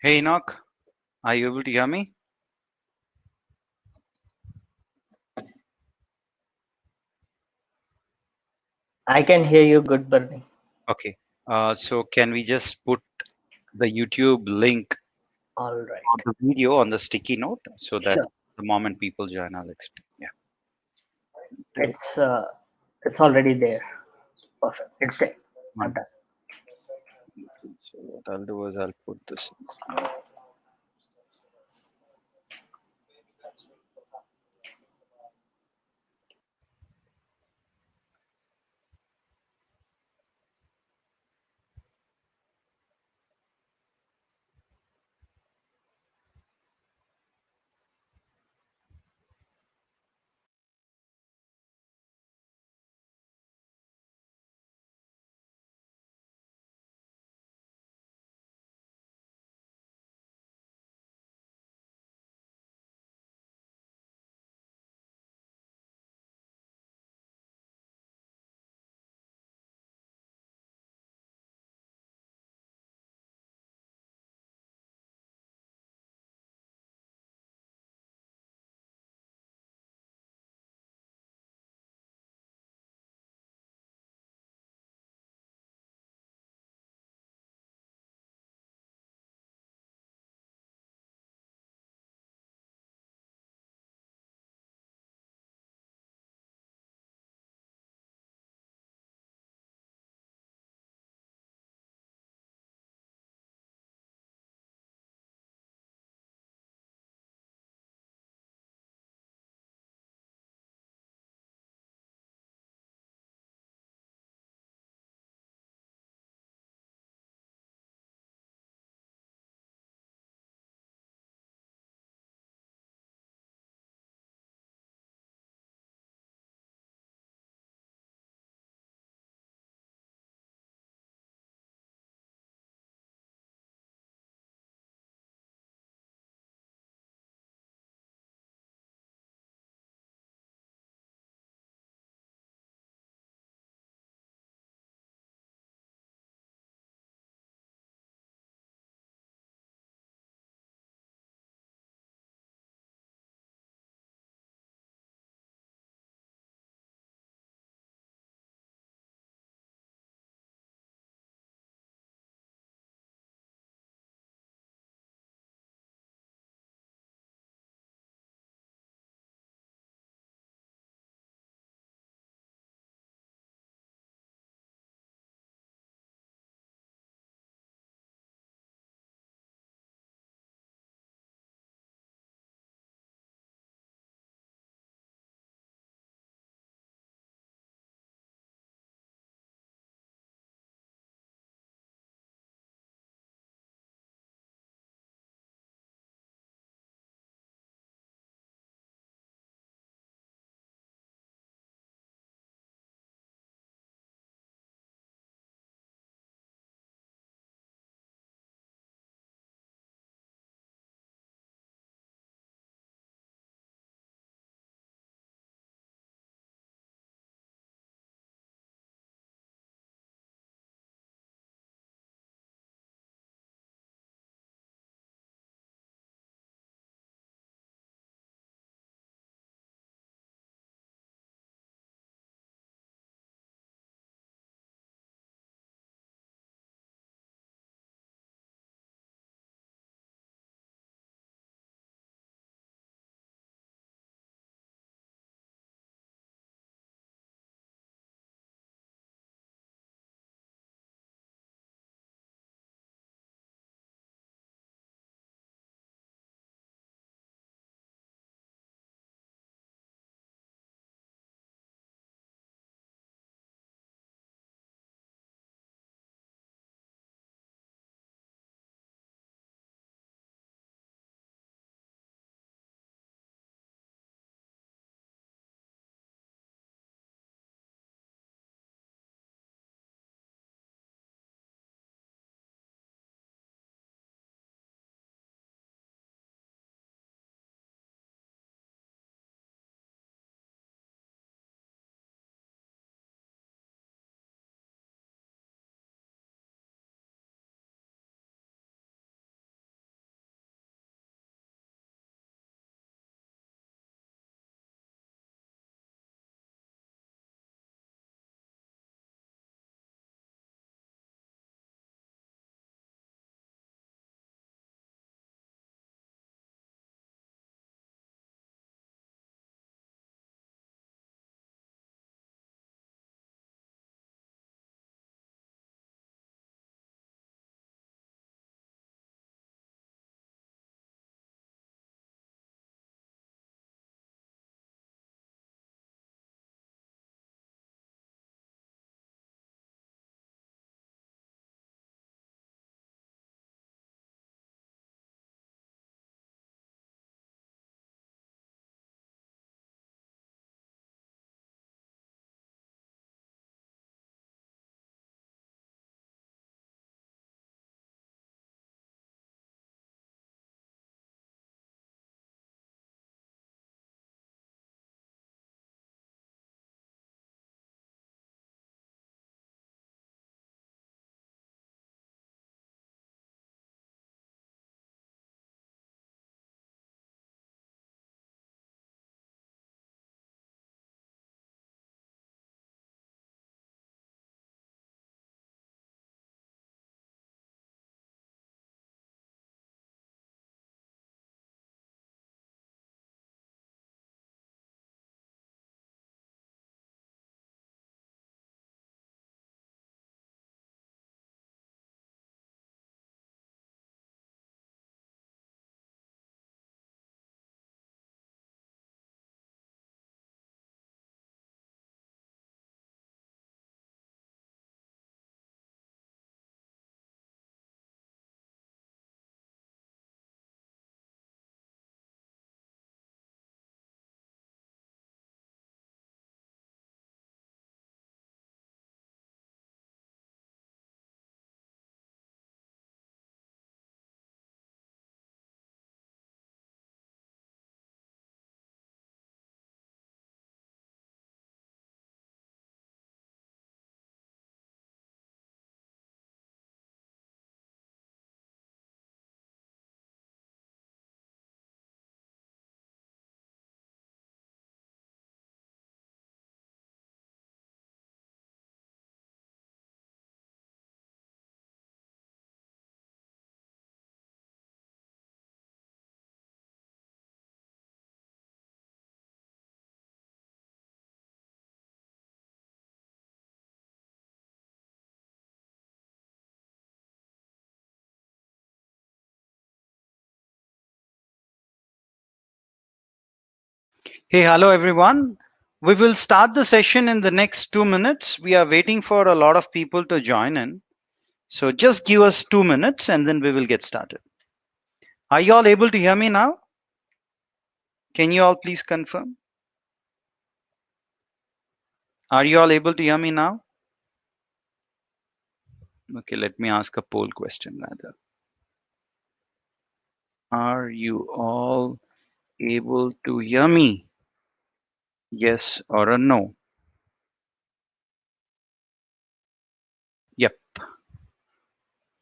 Hey Enoch, are you able to hear me? I can hear you good, Bernie. Okay. So can we just put the YouTube link All of right. the video on the sticky note so that Sure. the moment people join, I'll explain. Yeah. It's uh, it's already there. Perfect. It's there. I'm Wonderful. done. So what I'll do is I'll put this. Hey, hello everyone. We will start the session in the next 2 minutes. We are waiting for a lot of people to join in. So just give us 2 minutes and then we will get started. Are you all able to hear me now? Can you all please confirm? Are you all able to hear me now? Okay, let me ask a poll question rather. Are you all able to hear me? Yes or a no? Yep.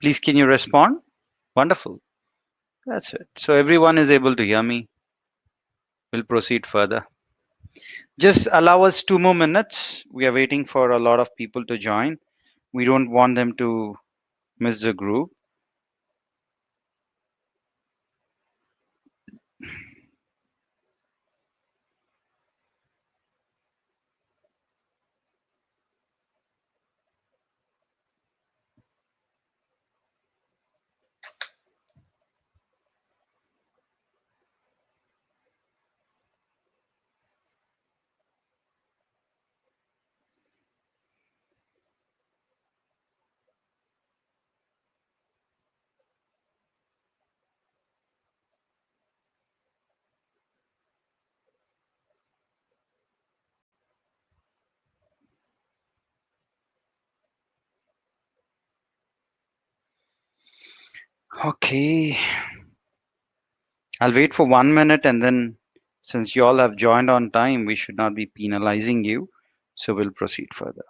Please can you respond? Wonderful. That's it. So everyone is able to hear me. We'll proceed further. Just allow us 2 more minutes. We are waiting for a lot of people to join. We don't want them to miss the group. Okay, I'll wait for 1 minute and then since you all have joined on time, we should not be penalizing you. So we'll proceed further.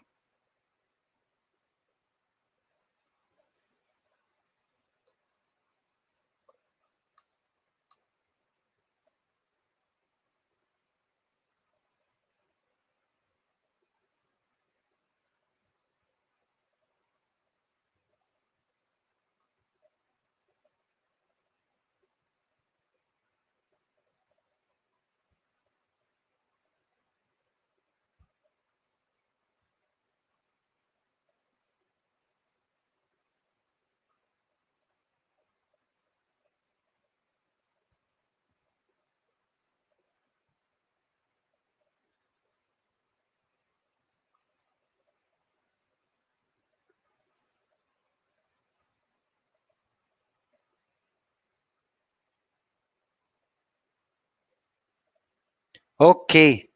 Okay,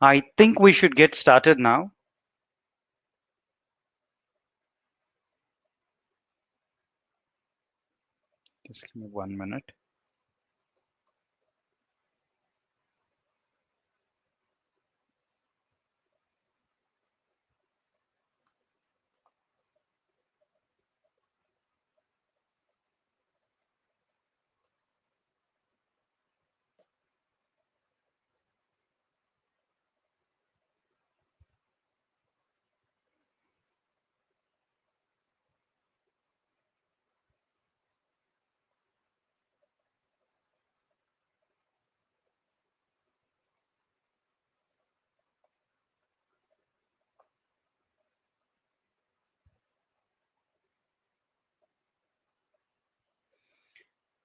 I think we should get started now. Just give me 1 minute.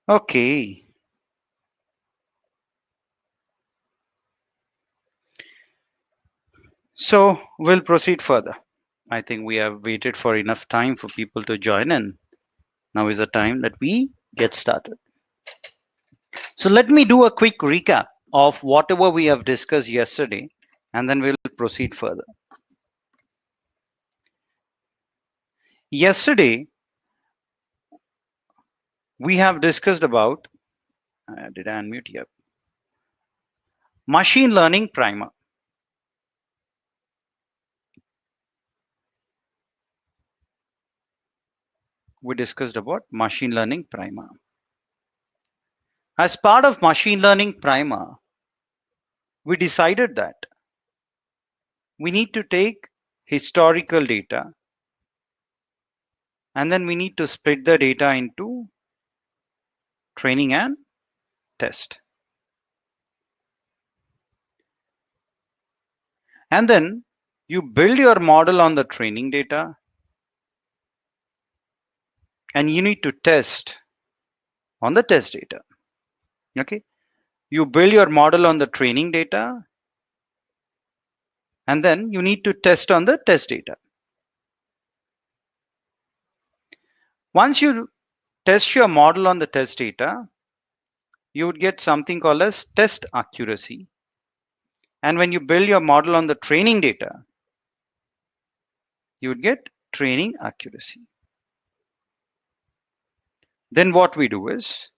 Okay, so we'll proceed further. I think we have waited for enough time for people to join in. Now is the time that we get started. So let me do a quick recap of whatever we have discussed yesterday, and then we'll proceed further. Yesterday, we have discussed about, did I unmute? Yep. Machine learning primer. We discussed about machine learning primer. As part of machine learning primer, we decided that we need to take historical data and then we need to split the data into training and test. And then you build your model on the training data and you need to test on the test data. Okay. You build your model on the training data, and then you need to test on the test data. Once you test your model on the test data, you would get something called as test accuracy. And when you build your model on the training data, you would get training accuracy. Then what we do is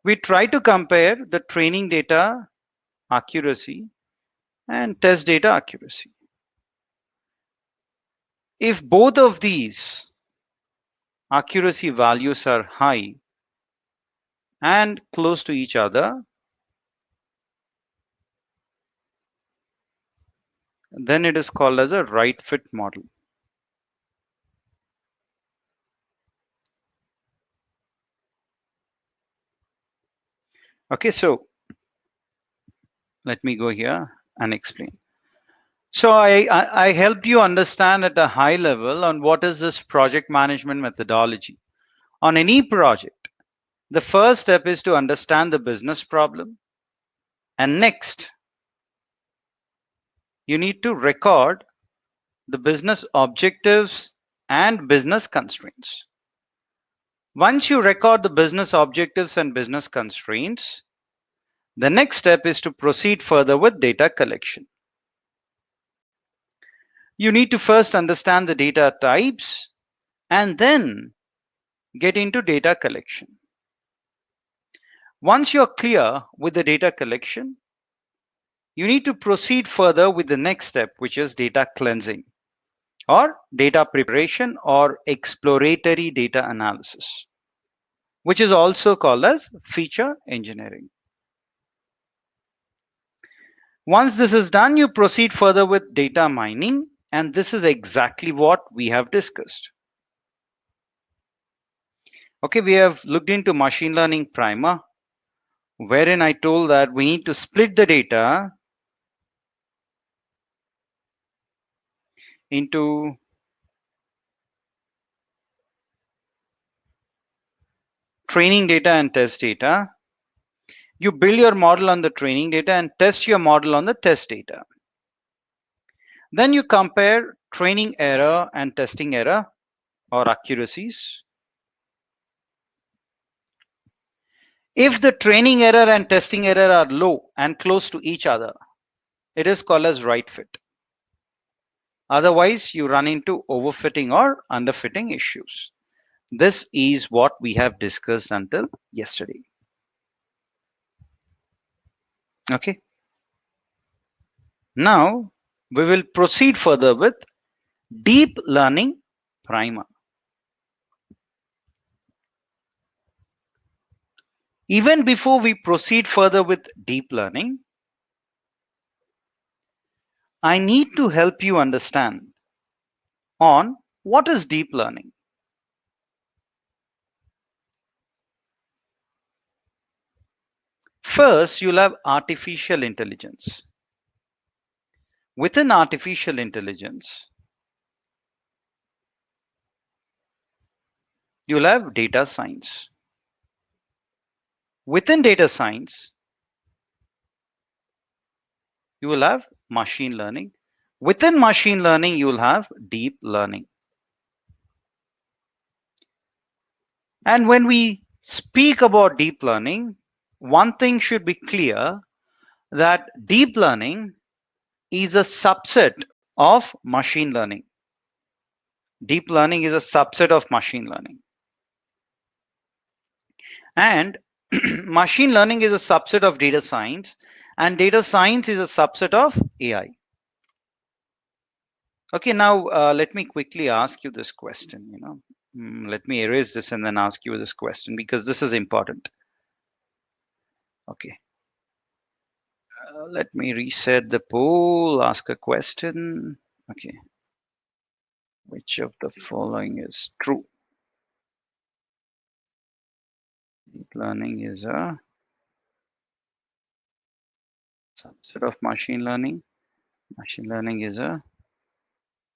we try to compare the training data accuracy and test data accuracy. If both of these accuracy values are high and close to each other, then it is called as a right fit model. Okay, so let me go here and explain. So I helped you understand at a high level on what is this project management methodology. On any project, the first step is to understand the business problem. And next, you need to record the business objectives and business constraints. Once you record the business objectives and business constraints, the next step is to proceed further with data collection. You need to first understand the data types and then get into data collection. Once you're clear with the data collection, you need to proceed further with the next step, which is data cleansing or data preparation or exploratory data analysis, which is also called as feature engineering. Once this is done, you proceed further with data mining, and this is exactly what we have discussed. Okay, we have looked into machine learning primer, wherein I told that we need to split the data into training data and test data. You build your model on the training data and test your model on the test data. Then you compare training error and testing error or accuracies. If the training error and testing error are low and close to each other, it is called as right fit. Otherwise, you run into overfitting or underfitting issues. This is what we have discussed until yesterday. Okay. Now, we will proceed further with deep learning primer. Even before we proceed further with deep learning, I need to help you understand on what is deep learning. First, you'll have artificial intelligence. Within artificial intelligence, you'll have data science. Within data science, you will have machine learning. Within machine learning, you will have deep learning. And when we speak about deep learning, one thing should be clear, that deep learning is a subset of machine learning. Deep learning is a subset of machine learning. And machine learning is a subset of data science, and data science is a subset of AI. Okay, now let me quickly ask you this question. Let me erase this and then ask you this question because this is important. Okay. Let me reset the poll, ask a question. Okay. Which of the following is true? Deep learning is a subset of machine learning. Machine learning is a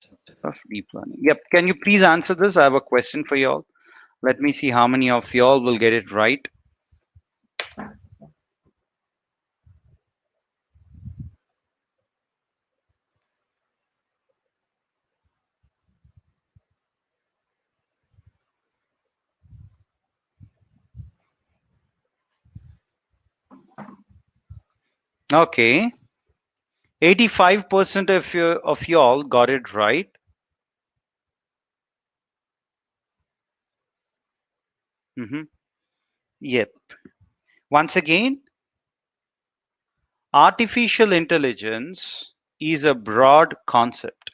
subset of deep learning. Yep. Can you please answer this? I have a question for you all. Let me see how many of y'all will get it right. Okay. 85% of y'all got it right. Hmm. Yep. Once again, artificial intelligence is a broad concept.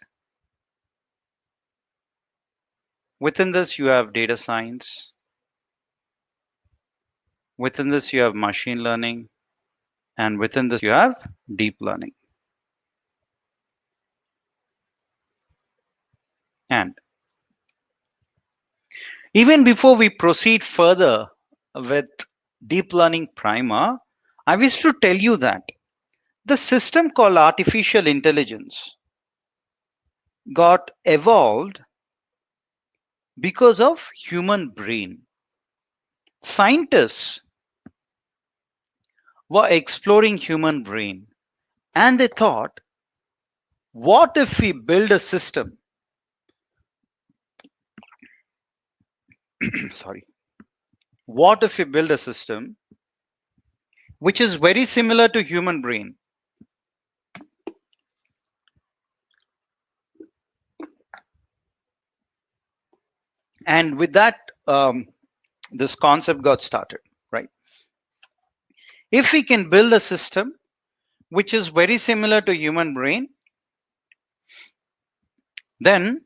Within this, you have data science. Within this, you have machine learning. And within this, you have deep learning. And even before we proceed further with deep learning primer, I wish to tell you that the system called artificial intelligence got evolved because of human brain. Scientists were exploring human brain and they thought, what if we build a system? Sorry. What if we build a system which is very similar to human brain? And with that, this concept got started, right? If we can build a system which is very similar to human brain, then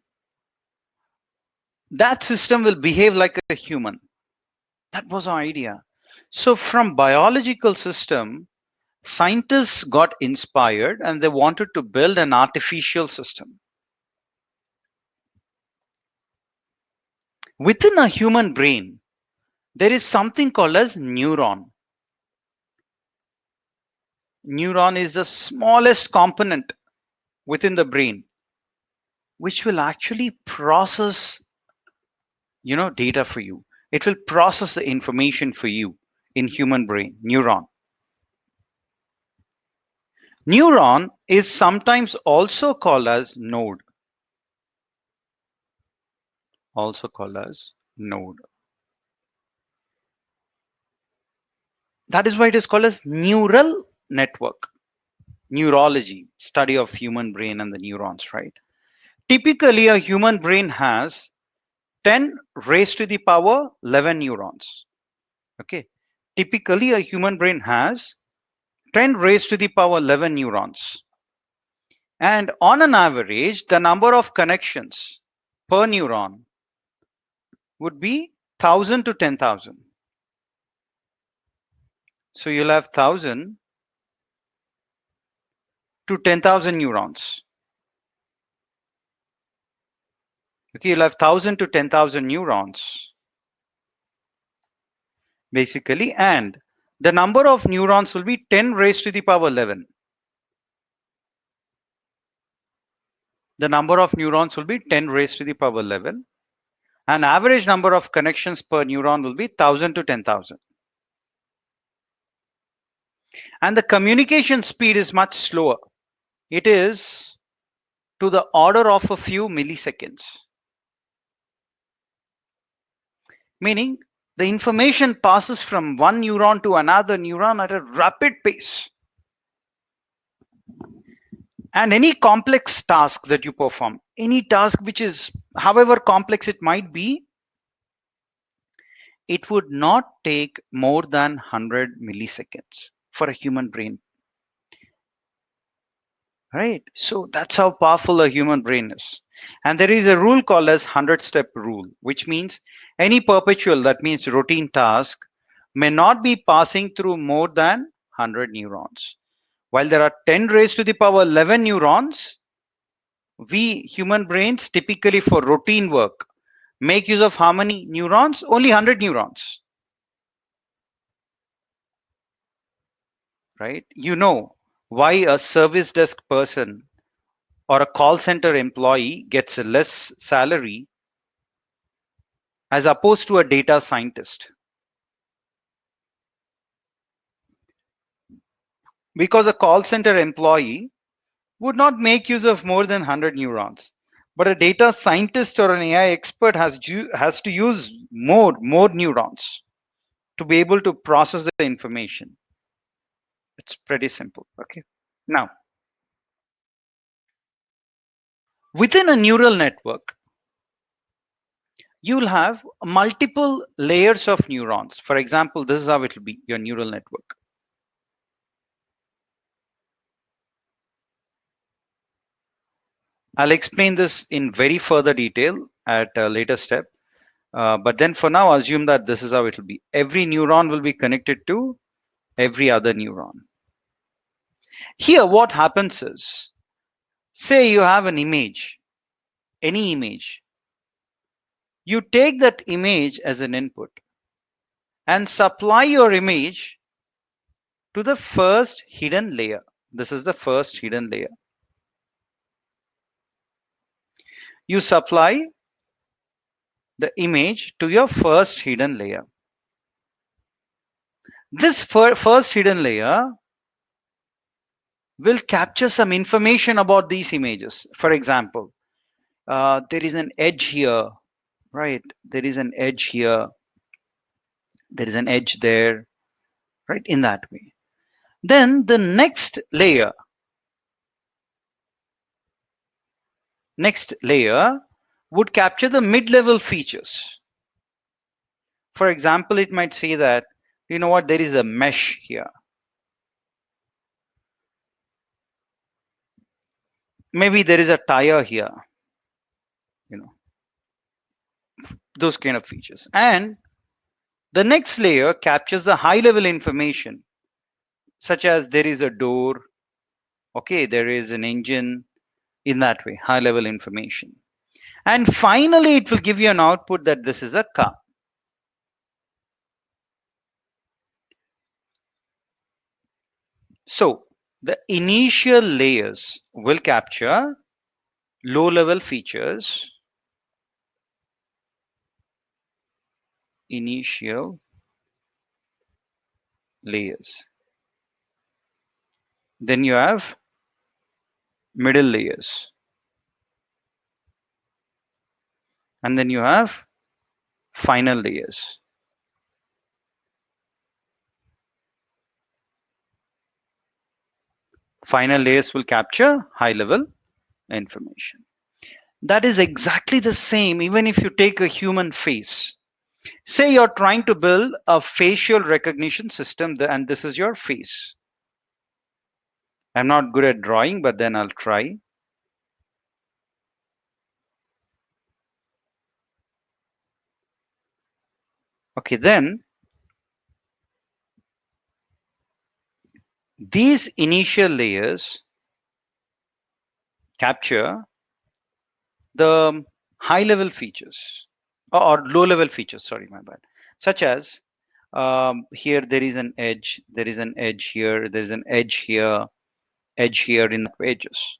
that system will behave like a human. That was our idea. So from biological system, scientists got inspired and they wanted to build an artificial system. Within a human brain, there is something called as neuron. Neuron is the smallest component within the brain, which will actually process, data for you. It will process the information for you in human brain, neuron. Neuron is sometimes also called as node, also called as node. That is why it is called as neural network. Neurology, study of human brain and the neurons, right? Typically, a human brain has 10 raised to the power 11 neurons. Okay. Typically, a human brain has 10 raised to the power 11 neurons. And on an average, the number of connections per neuron would be 1000 to 10,000. So you'll have 1000 to 10,000 neurons. Okay, you'll have 1000 to 10,000 neurons basically, and the number of neurons will be 10 raised to the power 11. The number of neurons will be 10 raised to the power 11. And average number of connections per neuron will be 1000 to 10,000. And the communication speed is much slower. It is to the order of a few milliseconds. Meaning the information passes from one neuron to another neuron at a rapid pace. And any complex task that you perform, any task which is however complex it might be, it would not take more than 100 milliseconds for a human brain, right? So that's how powerful a human brain is. And there is a rule called as 100-step rule, which means any perpetual, that means routine task, may not be passing through more than 100 neurons. While there are 10 raised to the power 11 neurons, we human brains typically for routine work make use of how many neurons? Only 100 neurons, right? You know why a service desk person or a call center employee gets less salary as opposed to a data scientist. Because a call center employee would not make use of more than 100 neurons. But a data scientist or an AI expert has to use more neurons to be able to process the information. It's pretty simple. Okay. Now, within a neural network, you'll have multiple layers of neurons. For example, this is how it will be your neural network. I'll explain this in very further detail at a later step. But then for now, assume that this is how it will be. Every neuron will be connected to every other neuron. Here, what happens is, say you have an image, any image. You take that image as an input and supply your image to the first hidden layer. This is the first hidden layer. You supply the image to your first hidden layer. This first hidden layer will capture some information about these images. For example, there is an edge here, right? There is an edge here. There is an edge there, right? In that way. Then the next layer would capture the mid-level features. For example, it might say that, you know what, there is a mesh here. Maybe there is a tire here, you know, those kind of features. And the next layer captures the high level information, such as there is a door, okay, there is an engine, in that way, high level information. And finally, it will give you an output that this is a car. So the initial layers will capture low level features, initial layers. Then you have middle layers. And then you have final layers. Final layers will capture high level information. That is exactly the same even if you take a human face. Say you're trying to build a facial recognition system and this is your face. I'm not good at drawing, but then I'll try. Okay, then these initial layers capture the high level features or low level features, sorry, my bad, such as here there is an edge, there is an edge here, there's an edge here in edges.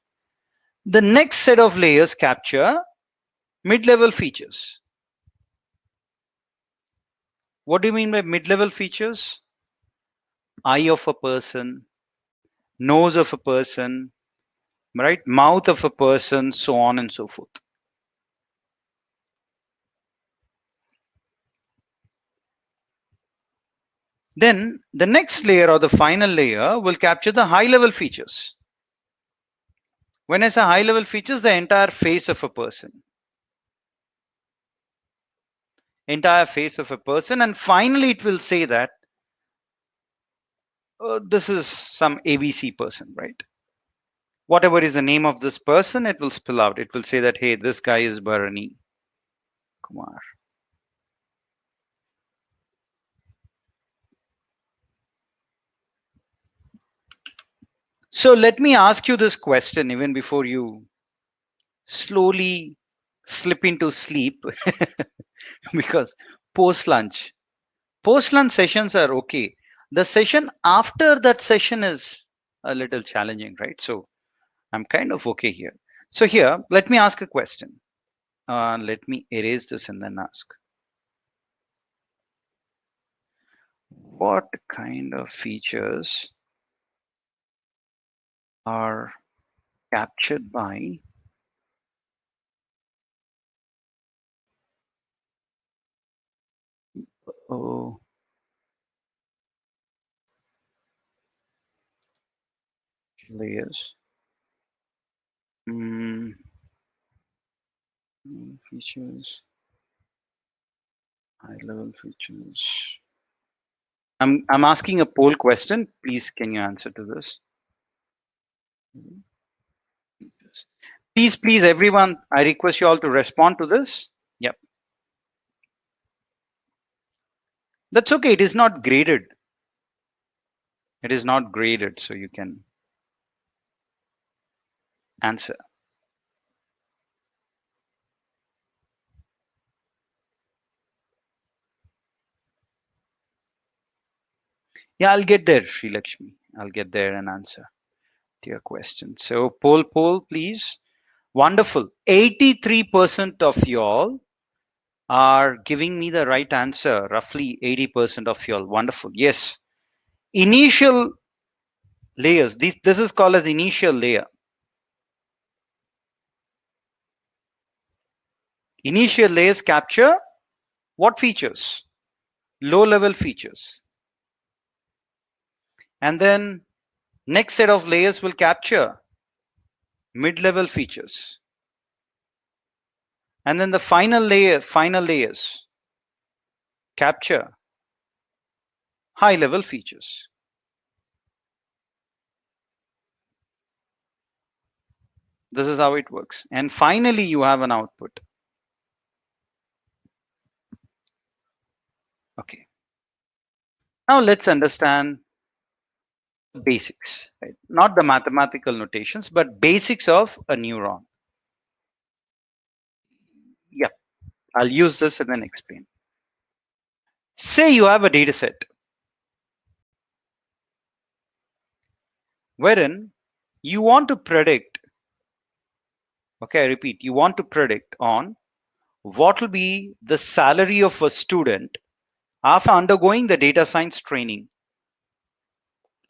The next set of layers capture mid-level features. What do you mean by mid-level features? Eye of a person, nose of a person, right? Mouth of a person, so on and so forth. Then the next layer or the final layer will capture the high level features. When I say high level features, the entire face of a person. Entire face of a person. And finally, it will say that this is some ABC person, right? Whatever is the name of this person, it will spill out. It will say that, hey, this guy is Bharani Kumar. So let me ask you this question even before you slowly slip into sleep because post lunch sessions are okay. The session after that session is a little challenging, right? So I'm kind of okay here. So here, let me ask a question. Let me erase this and then ask. What kind of features are captured by oh, layers. Features, high level features. I'm asking a poll question. Please, can you answer to this? Please, everyone, I request you all to respond to this. Yep. That's okay. It is not graded. It is not graded, so you can answer. Yeah, I'll get there, Sri Lakshmi. I'll get there and answer to your question. So poll, please. Wonderful. 83% of y'all are giving me the right answer. Roughly 80% of y'all. Wonderful. Yes. Initial layers. This is called as initial layer. Initial layers capture what features? Low level features. And then next set of layers will capture mid level features. And then the final layers capture high level features. This is how it works. And finally, you have an output. Okay. Now let's understand basics, right? Not the mathematical notations, but basics of a neuron. Yeah, I'll use this and then explain. Say you have a data set wherein you want to predict, okay, I repeat, you want to predict on what will be the salary of a student after undergoing the data science training.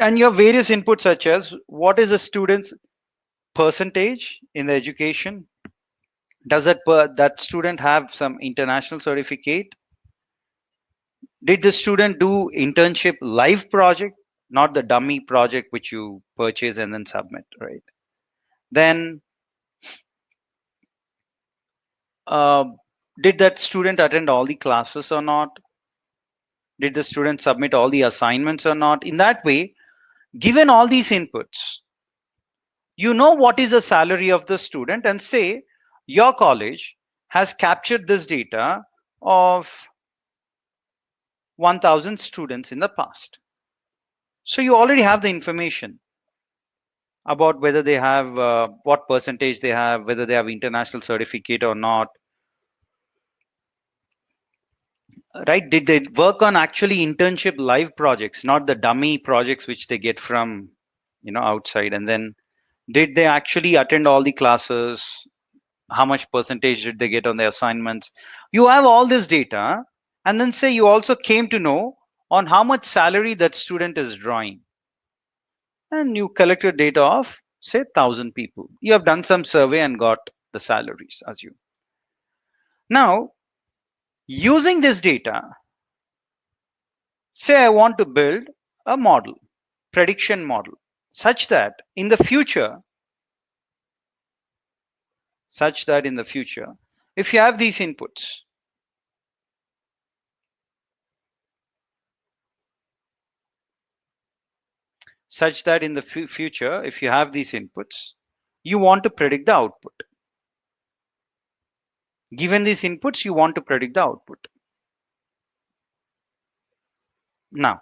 And your various inputs such as what is the student's percentage in the education? Does that student have some international certificate? Did the student do internship live project, not the dummy project which you purchase and then submit, right? Then uh, did that student attend all the classes or not? Did the student submit all the assignments or not? In that way, given all these inputs, you know what is the salary of the student and say your college has captured this data of 1000 students in the past. So you already have the information about whether they have what percentage they have, whether they have international certificate or not, right? Did they work on actually internship live projects, not the dummy projects which they get from outside? And then did they actually attend all the classes? How much percentage did they get on their assignments? You have all this data, and then say you also came to know on how much salary that student is drawing, and you collected data of say 1000 people. You have done some survey and got the salaries as you. Now, using this data, say I want to build a model, prediction model, such that in the future, if you have these inputs, such that in the future, if you have these inputs, you want to predict the output. Given these inputs, you want to predict the output. Now,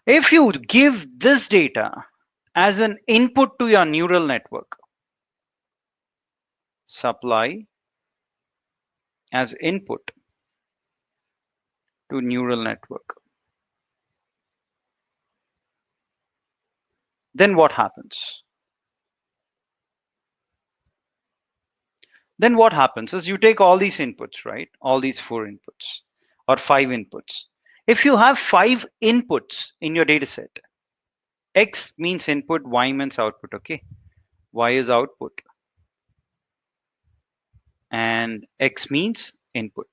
if you give this data as an input to your neural network, supply as input to neural network, then what happens? Then what happens is you take all these inputs, right? All these 4 inputs or 5 inputs. If you have 5 inputs in your data set, X means input, Y means output, okay? Y is output and X means input.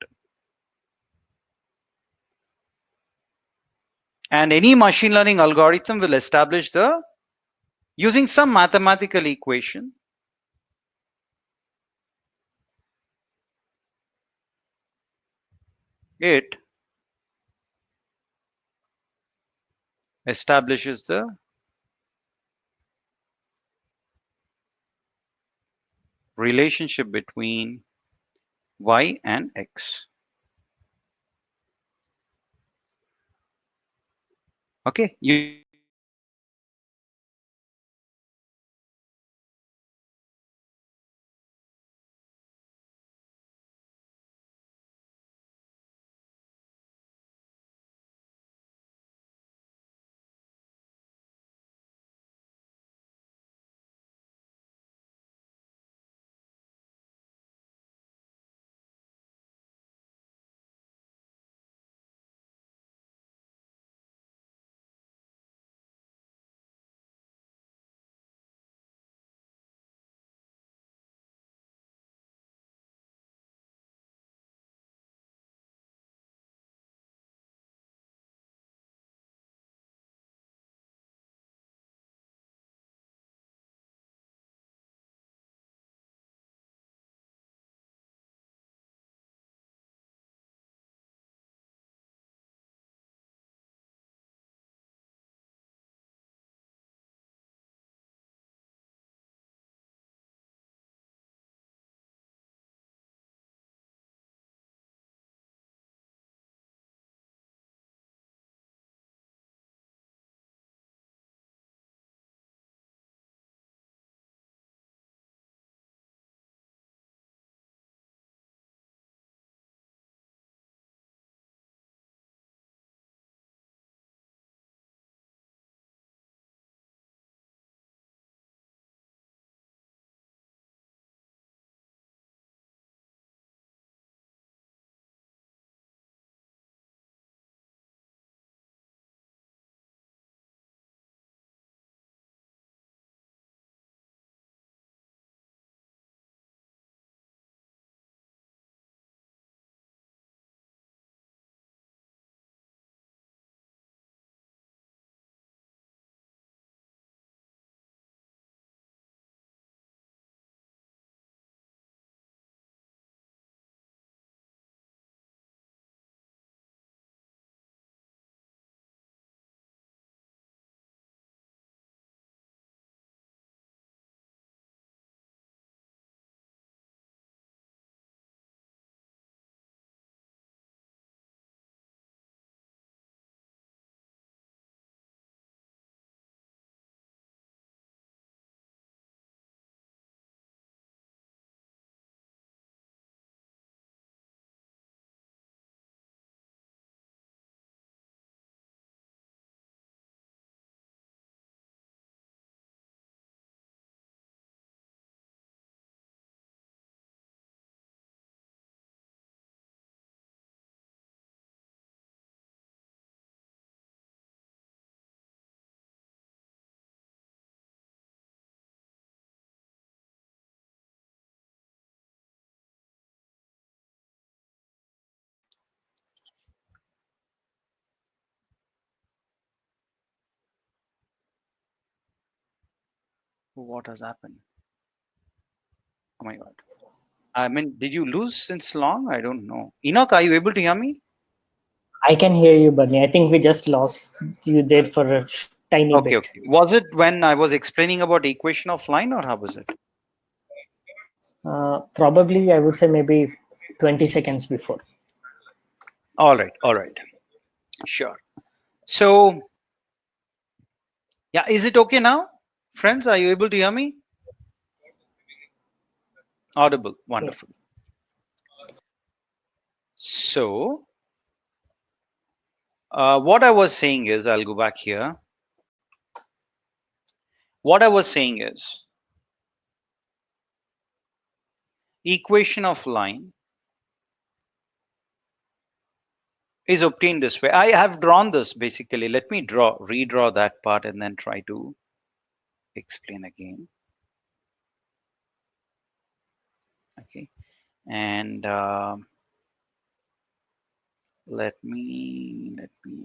And any machine learning algorithm will establish the Using some mathematical equation, it establishes the relationship between y and x. Okay, using some mathematical equation, what has happened? Oh my God. I mean, did you lose since long? I don't know. Enoch, are you able to hear me? I can hear you, Bunny. I think we just lost you there for a tiny Okay, bit. okay. Was it when I was explaining about equation of line or how was it? Probably, I would say maybe 20 seconds before. All right, all right. Sure. So, yeah, is it okay now? Friends, are you able to hear me? Audible. Yeah. Wonderful. So, what I was saying is, I'll go back here. What I was saying is, equation of line is obtained this way. I have drawn this basically. Let me redraw that part and then try to explain again. Okay. And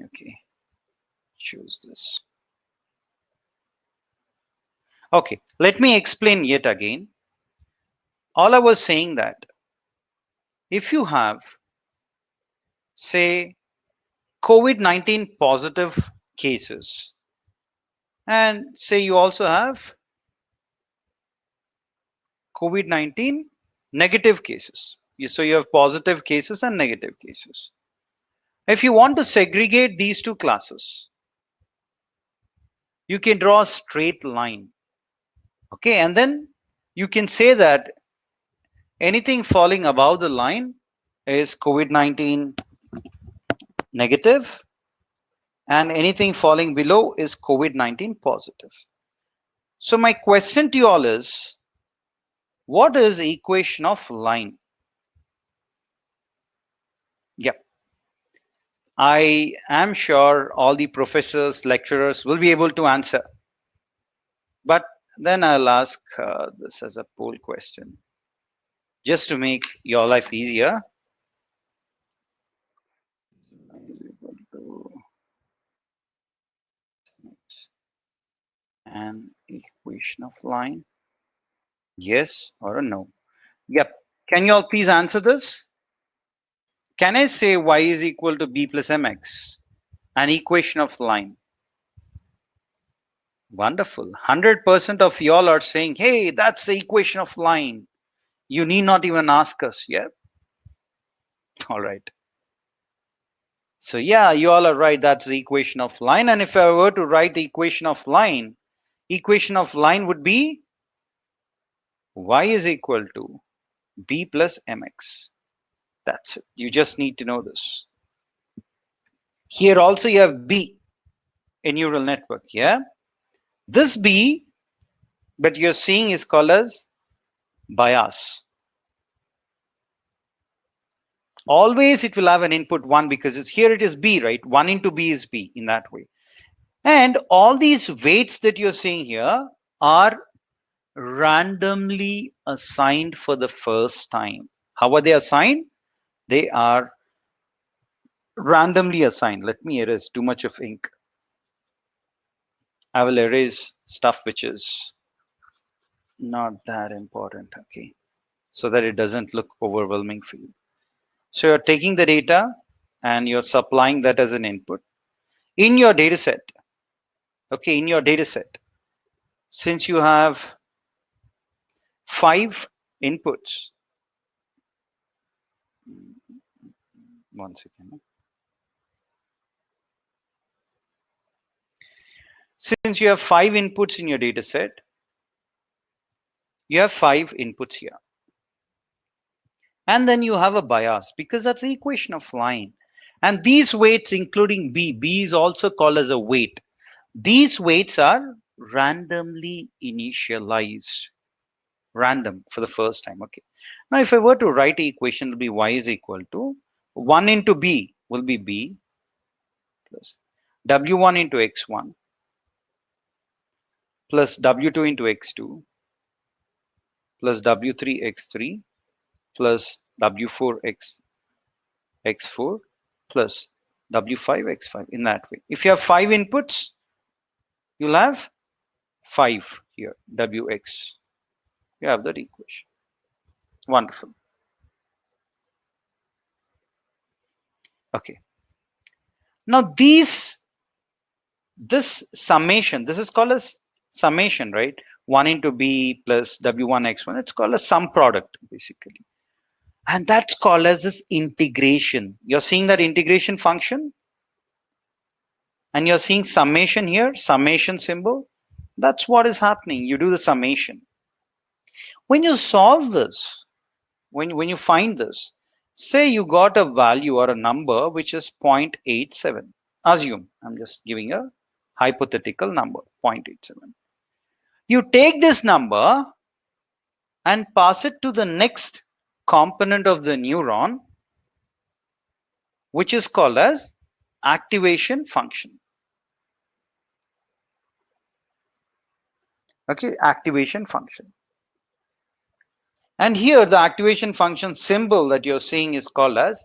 okay, choose this. Okay, let me explain yet again. All I was saying that if you have, say, COVID-19 positive cases, and say you also have COVID-19 negative cases. So you have positive cases and negative cases. If you want to segregate these two classes, you can draw a straight line. Okay, and then you can say that anything falling above the line is COVID-19 negative, and anything falling below is COVID-19 positive. So my question to you all is, what is the equation of line? Yeah, I am sure all the professors, lecturers will be able to answer. But then I'll ask this as a poll question, just to make your life easier. An equation of line, yes or a no? Yep. Can you all please answer this? Can I say y is equal to b plus mx? An equation of line. Wonderful. 100% of y'all are saying, hey, that's the equation of line. You need not even ask us. Yeah. All right. So yeah, you all are right. That's the equation of line. And if I were to write the equation of line would be y is equal to b plus mx. That's it. You just need to know this. Here also you have b, a neural network. Yeah. This b, but you're seeing is called as bias. Always it will have an input 1 because it's here it is b, right? 1 into b is b in that way. And all these weights that you're seeing here are randomly assigned for the first time. How are they assigned? They are randomly assigned. Let me erase too much of ink. I will erase stuff which is not that important, okay? So that it doesn't look overwhelming for you. So you're taking the data and you're supplying that as an input in your data set. Okay, in your data set, since you have 5 inputs, one second. Since you have 5 inputs in your data set, you have 5 inputs here. And then you have a bias because that's the equation of line. And these weights, including b is also called as a weight. These weights are randomly initialized, random for the first time. Okay. Now, if I were to write the equation, it will be y is equal to 1 into b will be b plus w1 into x1 plus w2 into x2 plus w3 x3 plus w4 x4 plus w5 x5 in that way. If you have 5 inputs, you'll have 5 here, wx. You have that equation. Wonderful. Okay. Now this summation, this is called as summation, right? 1 into b plus w1 x1, it's called a sum product basically. And that's called as this integration. You're seeing that integration function and you're seeing summation here, summation symbol. That's what is happening. You do the summation. When you solve this, when you find this, say you got a value or a number which is 0.87. Assume, I'm just giving a hypothetical number, 0.87. You take this number and pass it to the next component of the neuron, which is called as activation function. Okay, activation function. And here the activation function symbol that you're seeing is called as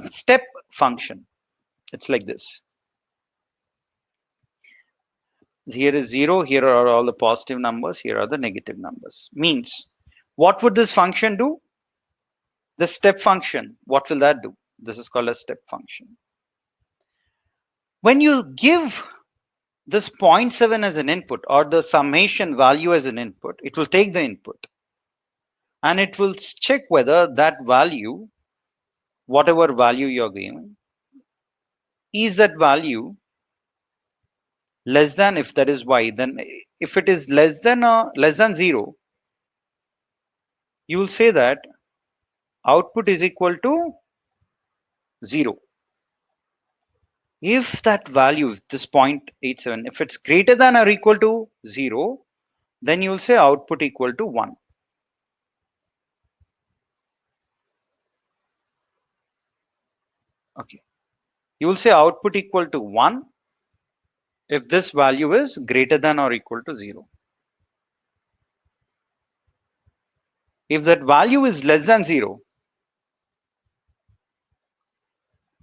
step function. It's like this. Here is 0, here are all the positive numbers, here are the negative numbers. Means, what would this function do? The step function, what will that do? This is called a step function. When you give this zero point 0.7 as an input or the summation value as an input, it will take the input and it will check whether that value, whatever value you're giving, is that value less than, if that is y, then if it is less than or less than 0, you will say that output is equal to 0. If that value, this 0.87, if it's greater than or equal to 0, then you will say output equal to 1. Okay. You will say output equal to 1 if this value is greater than or equal to 0. If that value is less than 0,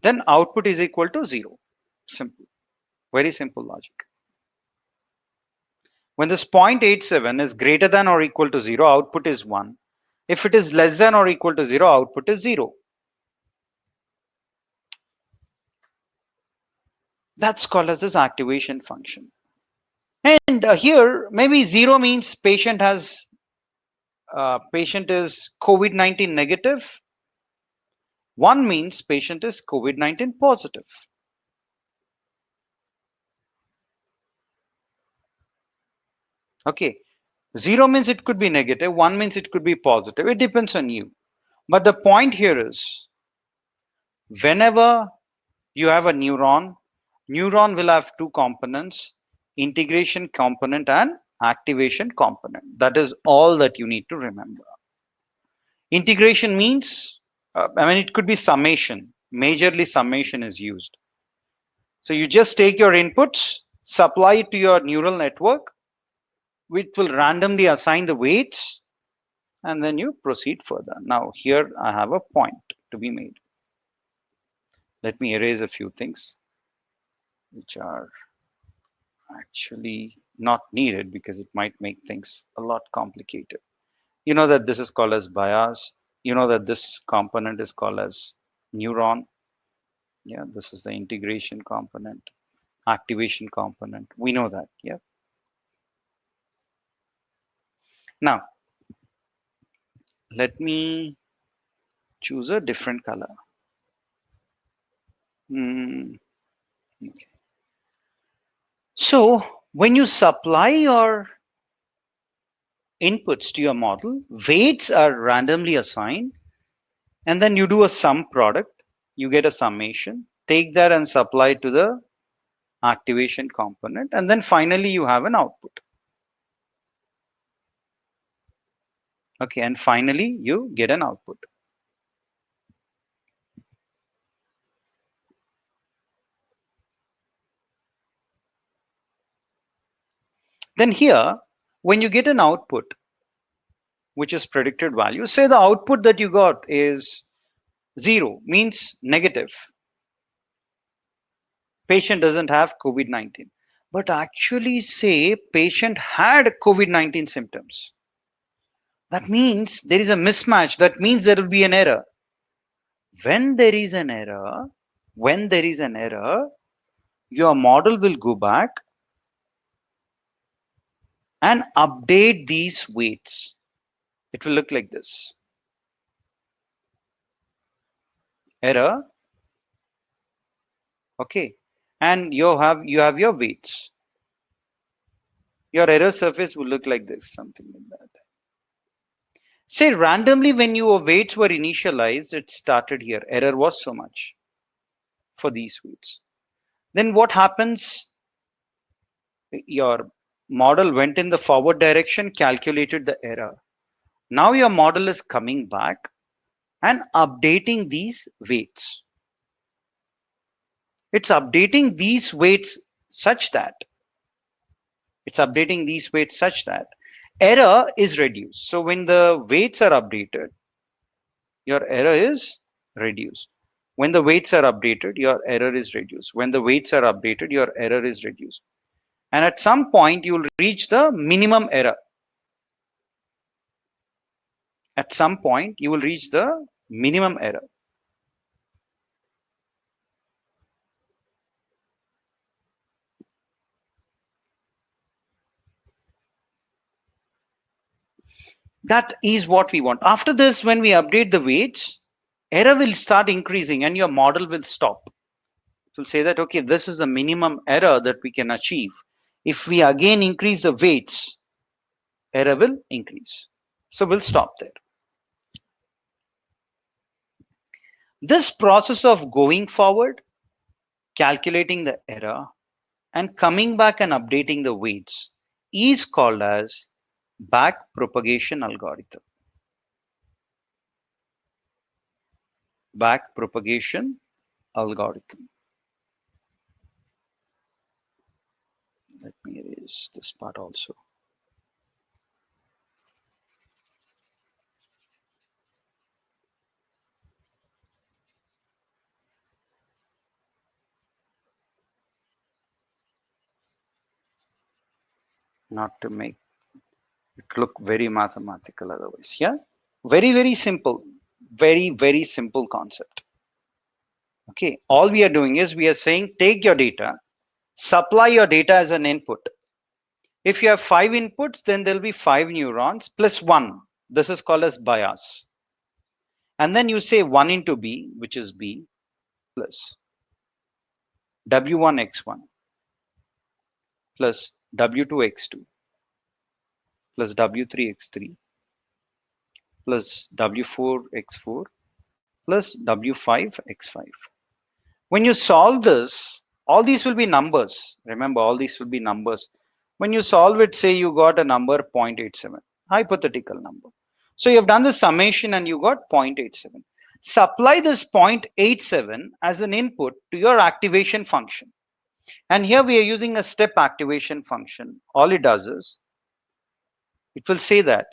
then output is equal to 0. Simple. Very simple logic. When this 0.87 is greater than or equal to 0, output is 1. If it is less than or equal to 0, output is 0. That's called as this activation function. And here, maybe 0 means patient is COVID-19 negative. 1 means patient is COVID-19 positive. Okay. 0 means it could be negative. 1 means it could be positive. It depends on you. But the point here is, whenever you have a neuron will have two components: integration component and activation component. That is all that you need to remember. Integration means, it could be summation. Majorly summation is used. So you just take your inputs, supply it to your neural network, which will randomly assign the weights, and then you proceed further. Now here I have a point to be made. Let me erase a few things which are actually not needed because it might make things a lot complicated. You know that this is called as bias. You know that this component is called as neuron. Yeah, this is the integration component, activation component. We know that. Yeah. Now, let me choose a different color. Okay. So when you supply your inputs to your model, weights are randomly assigned, and then you do a sum product. You get a summation. Take that and supply it to the activation component, and then finally you have an output. Okay, and finally you get an output. Then here, when you get an output, which is predicted value, say the output that you got is 0, means negative. Patient doesn't have COVID-19. But actually say patient had COVID-19 symptoms. That means there is a mismatch. That means there will be an error. When there is an error, your model will go back and update these weights. It will look like this. Error. Okay. And you have your weights. Your error surface will look like this, something like that. Say randomly when your weights were initialized, it started here. Error was so much for these weights. Then what happens? Your model went in the forward direction, calculated the error. Now your model is coming back and updating these weights. It's updating these weights such that error is reduced. So when the weights are updated, your error is reduced. When the weights are updated, your error is reduced. When the weights are updated, your error is reduced. And at some point, you will reach the minimum error. At some point, you will reach the minimum error. That is what we want. After this, when we update the weights, error will start increasing and your model will stop. It will say that, okay, this is the minimum error that we can achieve. If we again increase the weights, error will increase. So we'll stop there. This process of going forward, calculating the error, and coming back and updating the weights is called as back propagation algorithm. Back propagation algorithm. Let me erase this part also. Not to make it look very mathematical otherwise. Yeah, very simple, very simple concept. Okay, all we are doing is we are saying take your data, supply your data as an input. If you have 5 inputs, then there'll be 5 neurons plus 1. This is called as bias. And then you say 1 into B, which is B, plus W1x1 plus W2x2 plus W3x3 plus W4x4 plus W5x5. When you solve this, all these will be numbers. Remember, all these will be numbers. When you solve it, say you got a number 0.87, hypothetical number. So you have done the summation and you got 0.87. Supply this 0.87 as an input to your activation function. And here we are using a step activation function. All it does is, it will say that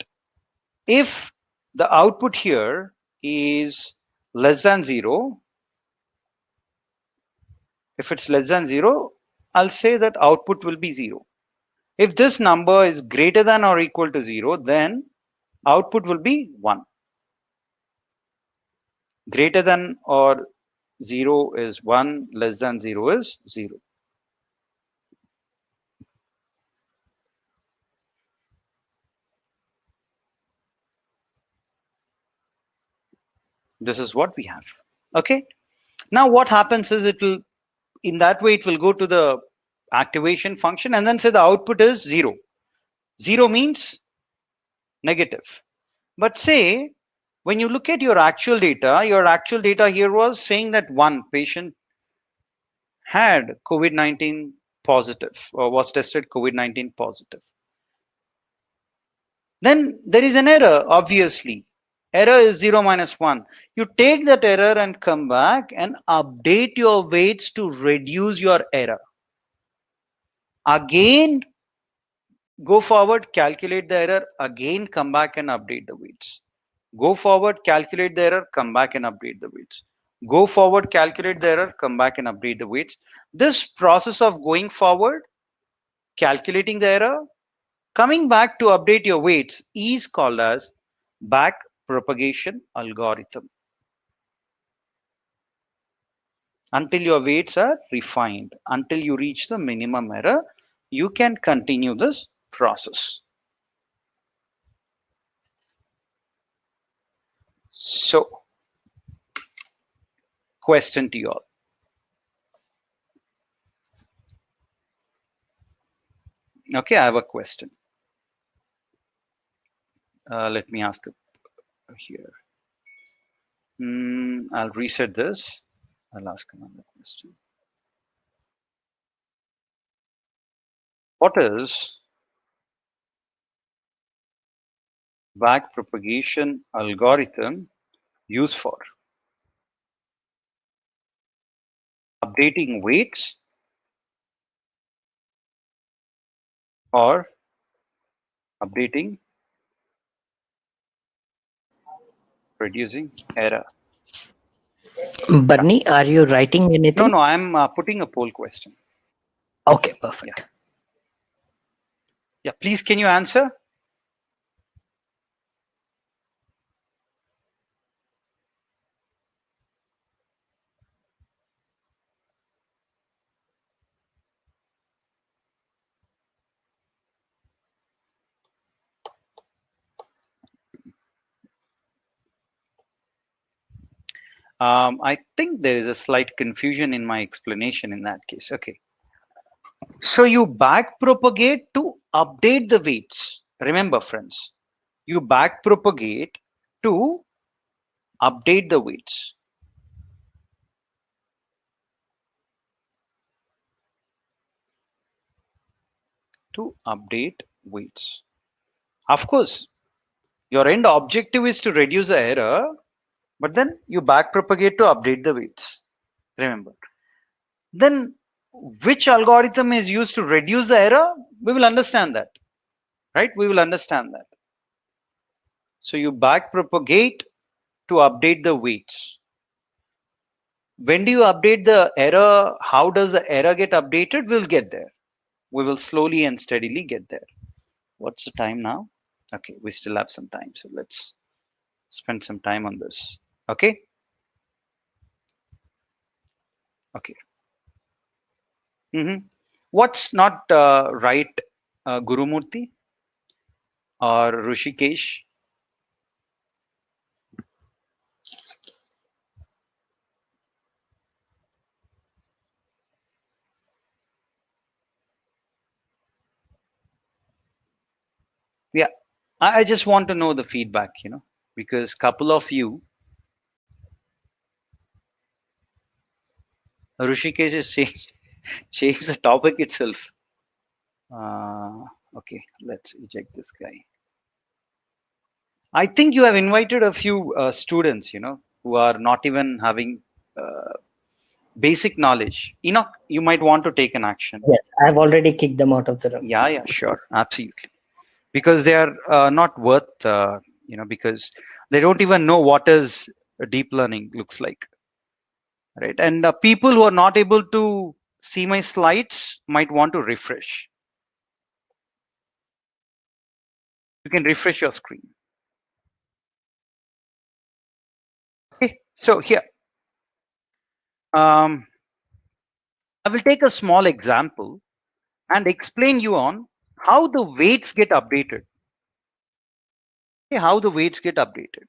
if the output here is less than 0, if it's less than 0, I'll say that output will be 0. If this number is greater than or equal to 0, then output will be 1. Greater than or 0 is 1, less than 0 is 0. This is what we have. Okay. Now what happens is it will, in that way, it will go to the activation function and then say the output is 0. 0 means negative. But say, when you look at your actual data here was saying that one patient had COVID-19 positive or was tested COVID-19 positive. Then there is an error, obviously. Error is 0 minus 1. You take that error and come back and update your weights to reduce your error. Again, go forward, calculate the error, again come back and update the weights. Go forward, calculate the error, come back and update the weights. Go forward, calculate the error, come back and update the weights. This process of going forward, calculating the error, coming back to update your weights is called as back propagation algorithm. Until your weights are refined, until you reach the minimum error, you can continue this process. So, question to you all. Okay, I have a question. Let me ask it here. I'll reset this. I'll ask another question. What is back propagation algorithm used for? Updating weights or updating, reducing error? Barney, are you writing anything? No, I'm putting a poll question. Okay, perfect. Yeah. Yeah, please, can you answer? I think there is a slight confusion in my explanation in that case. Okay. So you back propagate to update the weights. Remember, friends, you back propagate to update the weights. To update weights. Of course, your end objective is to reduce the error, but then you back propagate to update the weights. Remember. Then which algorithm is used to reduce the error? We will understand that, right? We will understand that. So you back propagate to update the weights. When do you update the error? How does the error get updated? We'll get there. We will slowly and steadily get there. What's the time now? Okay, we still have some time. So let's spend some time on this. Okay. Okay. What's not right, Gurumurthy or Rushikesh? Yeah, I just want to know the feedback, because couple of you, Rushikesh is saying, change the topic itself. Okay, let's eject this guy. I think you have invited a few students, who are not even having basic knowledge. You might want to take an action. Yes, I've already kicked them out of the room. Yeah, yeah, sure, absolutely. Because they are not worth, because they don't even know what is deep learning looks like, right? And people who are not able to see my slides might want to refresh. You can refresh your screen. Okay, so here, um, I will take a small example and explain you on how the weights get updated. Okay, how the weights get updated.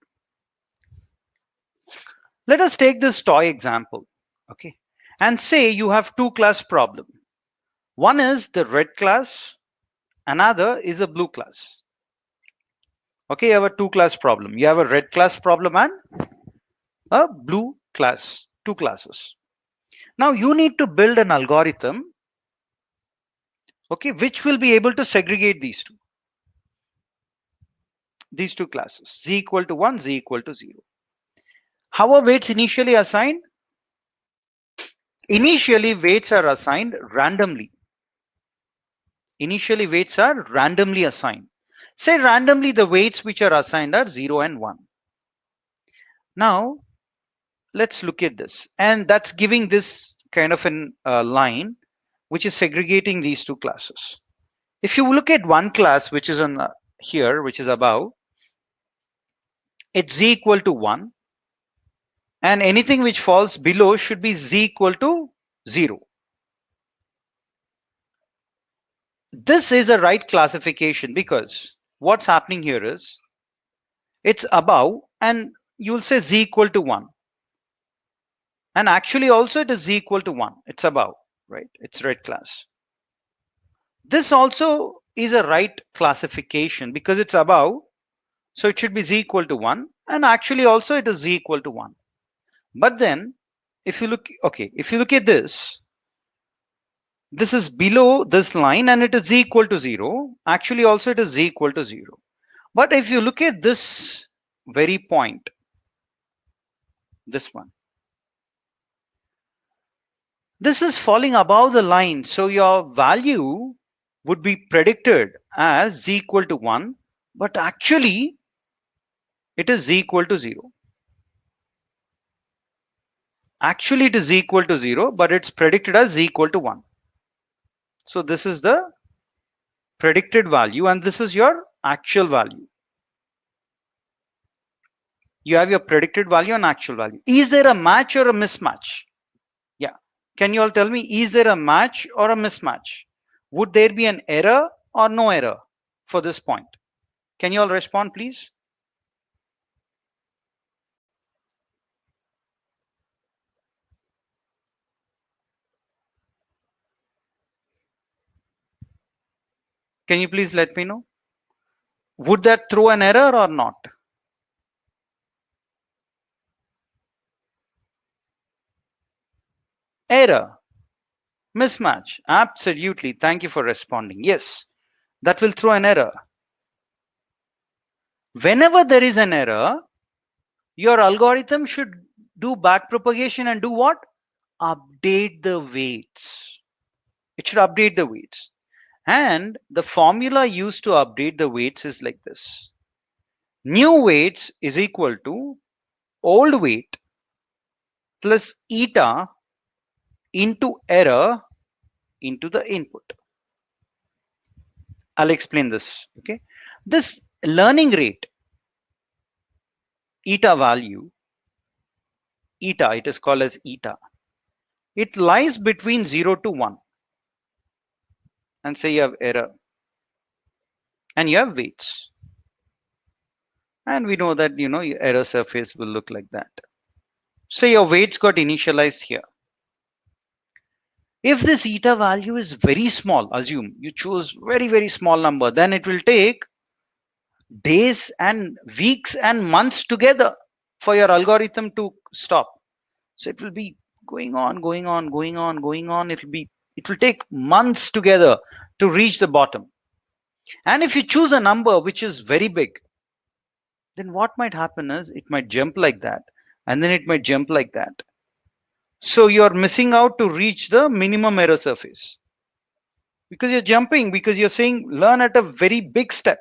Let us take this toy example, okay, and say you have two class problem. One is the red class, another is a blue class. Okay, you have a two class problem. You have a red class problem and a blue class, two classes. Now you need to build an algorithm, okay, which will be able to segregate these two classes, z equal to 1, z equal to 0. How are weights initially assigned? Initially weights are assigned randomly. Initially weights are randomly assigned. Say randomly the weights which are assigned are 0 and 1. Now let's look at this, and that's giving this kind of an line which is segregating these two classes. If you look at one class which is on here, which is above, it's z equal to 1, and anything which falls below should be z equal to 0. This is a right classification because what's happening here is it's above and you'll say z equal to 1, and actually also it is z equal to 1. It's above, right? It's red class. This also is a right classification because it's above, so it should be z equal to 1, and actually also it is z equal to 1. But then if you look, okay, if you look at this is below this line and it is z equal to 0. Actually also it is z equal to 0. But if you look at this very point, this one, this is falling above the line, so your value would be predicted as z equal to 1, but actually it is z equal to 0. Actually it is z equal to 0, but it's predicted as z equal to 1. So this is the predicted value, and this is your actual value. You have your predicted value and actual value. Is there a match or a mismatch? Yeah. Can you all tell me, is there a match or a mismatch? Would there be an error or no error for this point? Can you all respond, please? Can you please let me know? Would that throw an error or not? Error. Mismatch. Absolutely. Thank you for responding. Yes, that will throw an error. Whenever there is an error, your algorithm should do backpropagation and do what? Update the weights. It should update the weights. And the formula used to update the weights is like this. New weights is equal to old weight plus eta into error into the input. I'll explain this. Okay. This learning rate, eta value, eta, it is called as eta. It lies between 0 to 1. And say you have error and you have weights. And we know that, your error surface will look like that. Say your weights got initialized here. If this eta value is very small, assume you choose very small number, then it will take days and weeks and months together for your algorithm to stop. So it will be going on, going on, going on, going on. It will take months together to reach the bottom. And if you choose a number which is very big, then what might happen is it might jump like that, and then it might jump like that. So you're missing out to reach the minimum error surface because you're jumping, because you're saying learn at a very big step.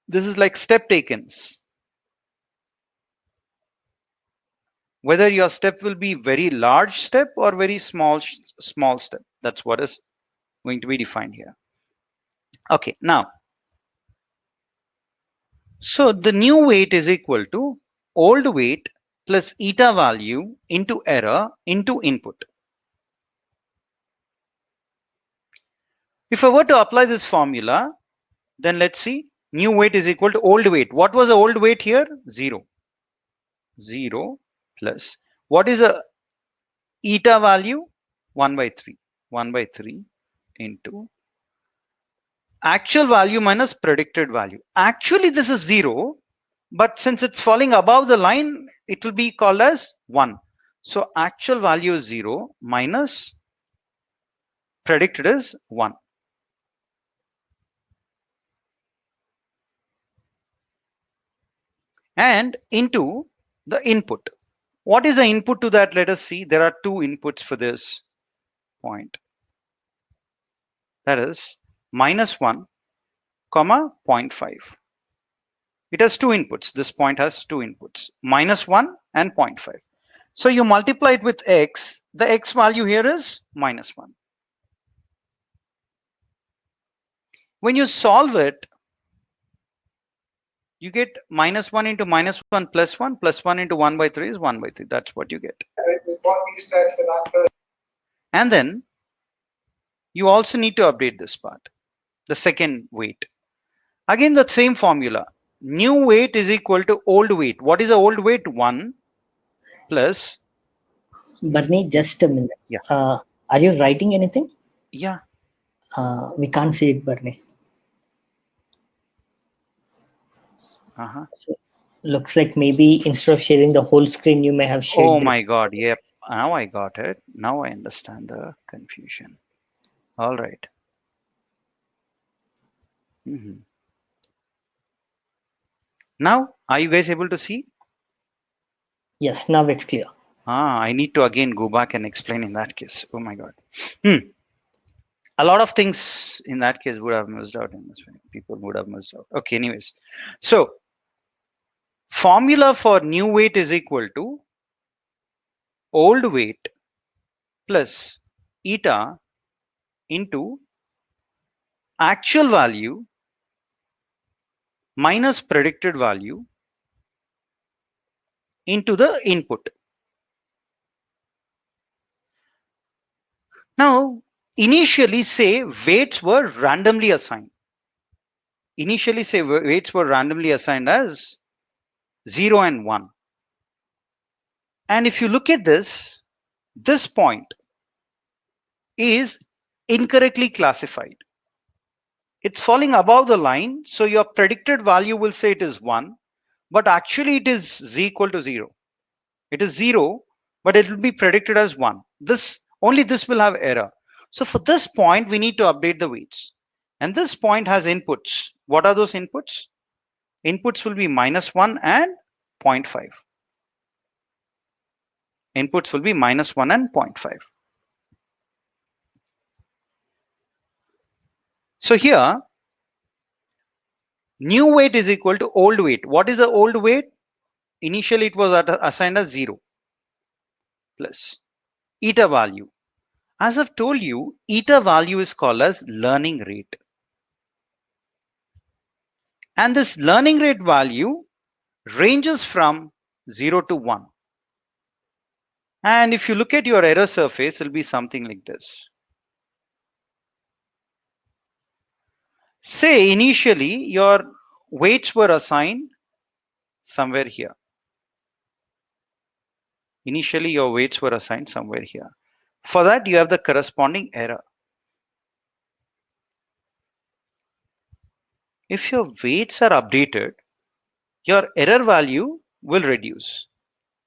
This is like step takens. Whether your step will be very large step or very small step, that's what is going to be defined here. Okay, now, so the new weight is equal to old weight plus eta value into error into input. If I were to apply this formula, then let's see, new weight is equal to old weight. What was the old weight here? 0. 0 plus, what is the eta value? 1 by 3. 1 by 3 into actual value minus predicted value. Actually, this is 0, but since it's falling above the line, it will be called as 1. So actual value is 0 minus predicted is 1. And into the input. What is the input to that? Let us see. There are two inputs for this point. That is -1, comma 0.5. It has two inputs. This point has two inputs, -1 and 0.5. So you multiply it with x. The x value here is -1. When you solve it, you get -1 into -1 plus 1 into 1 by 3 is 1 by 3. That's what you get. What you said for that first. And then you also need to update this part, the second weight. Again, the same formula. New weight is equal to old weight. What is the old weight? 1 plus. Barney, just a minute. Yeah. Are you writing anything? Yeah. We can't see it, Barney. So, looks like maybe instead of sharing the whole screen, you may have shared. Oh my God. Yep. Now I got it. Now I understand the confusion. All right. Now, are you guys able to see? Yes, now it's clear. I need to again go back and explain in that case. Oh my God. A lot of things in that case would have missed out in this way. People would have missed out. Okay, anyways. So, formula for new weight is equal to old weight plus eta into actual value minus predicted value into the input. Now, initially say weights were randomly assigned. Initially say weights were randomly assigned as 0 and 1. And if you look at this point is incorrectly classified. It's falling above the line, so your predicted value will say it is 1, but actually it is z equal to 0. It is 0, but it will be predicted as 1. This will have error. So for this point, we need to update the weights. And this point has inputs. What are those inputs? Inputs will be -1 and 0.5. Inputs will be -1 and 0.5. So here, new weight is equal to old weight. What is the old weight? Initially, it was assigned as 0 plus eta value. As I've told you, eta value is called as learning rate. And this learning rate value ranges from 0 to 1. And if you look at your error surface, it'll be something like this. Say initially your weights were assigned somewhere here. Initially your weights were assigned somewhere here. For that you have the corresponding error. If your weights are updated, your error value will reduce.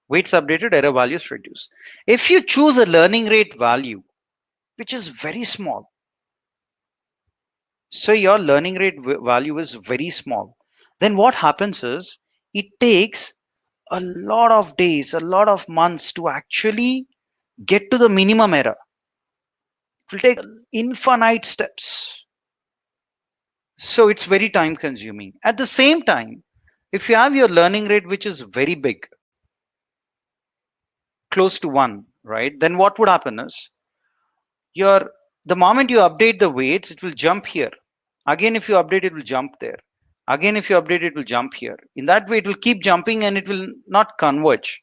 Weights updated, error values reduce. If you choose a learning rate value, which is very small, so your learning rate value is very small, then what happens is it takes a lot of days, a lot of months to actually get to the minimum error. It will take infinite steps. So it's very time consuming. At the same time, if you have your learning rate which is very big, close to 1, right, then what would happen is the moment you update the weights, it will jump here. Again, if you update, it will jump there. Again, if you update, it will jump here. In that way, it will keep jumping and it will not converge.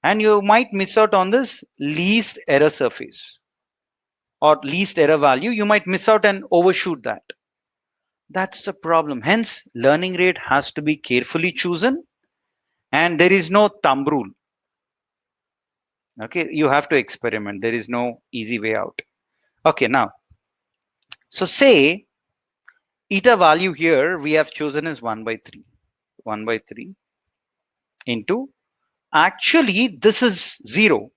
And you might miss out on this least error surface or least error value. You might miss out and overshoot that. That's the problem. Hence, learning rate has to be carefully chosen and there is no thumb rule. Okay, you have to experiment. There is no easy way out. Okay, now, so say eta value here we have chosen is 1 by 3. 1 by 3 into, actually this is 0,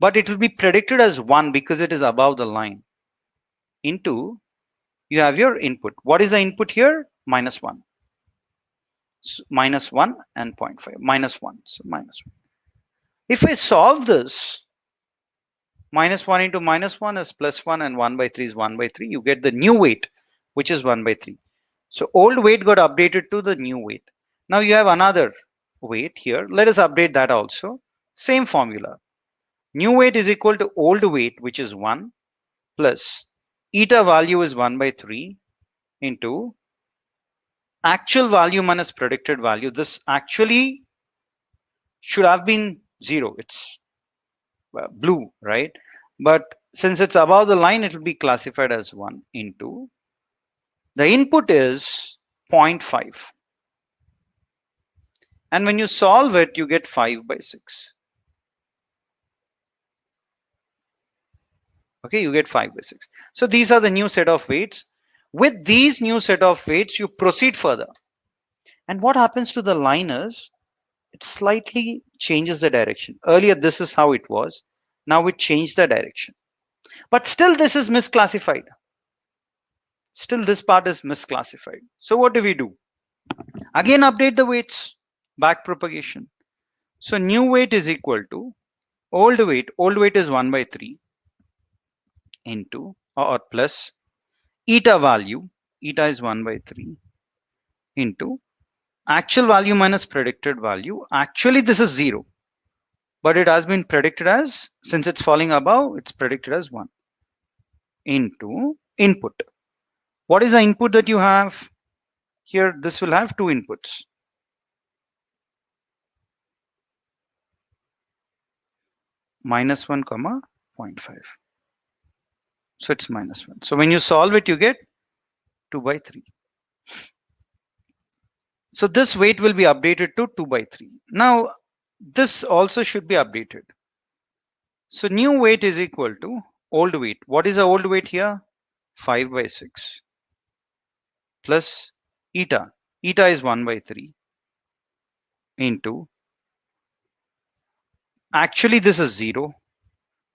but it will be predicted as 1 because it is above the line, into, you have your input. What is the input here? -1. So -1 and 0.5. -1. So -1. If I solve this, -1 into -1 is +1 and 1 by 3 is 1 by 3. You get the new weight, which is 1 by 3. So old weight got updated to the new weight. Now you have another weight here. Let us update that also. Same formula. New weight is equal to old weight, which is 1, plus eta value is 1 by 3 into actual value minus predicted value. This actually should have been 0. It's blue, right? But since it's above the line, it will be classified as 1 into the input is 0.5. And when you solve it, you get 5 by 6. Okay, you get 5 by 6. So these are the new set of weights. With these new set of weights, you proceed further. And what happens to the line is, it slightly changes the direction. Earlier, this is how it was. Now it changed the direction. But still, this is misclassified. Still, this part is misclassified. So what do we do? Again, update the weights, back propagation. So new weight is equal to old weight. Old weight is 1 by 3 into or plus eta value. Eta is 1 by 3 into actual value minus predicted value. Actually, this is 0. But it has been predicted as, since it's falling above, it's predicted as 1 into input. What is the input that you have? Here, this will have two inputs. -1, 0.5. So it's -1. So when you solve it, you get 2/3. So this weight will be updated to 2/3. Now, this also should be updated. So new weight is equal to old weight. What is the old weight here? 5/6 plus eta. Eta is 1/3 into, actually this is 0,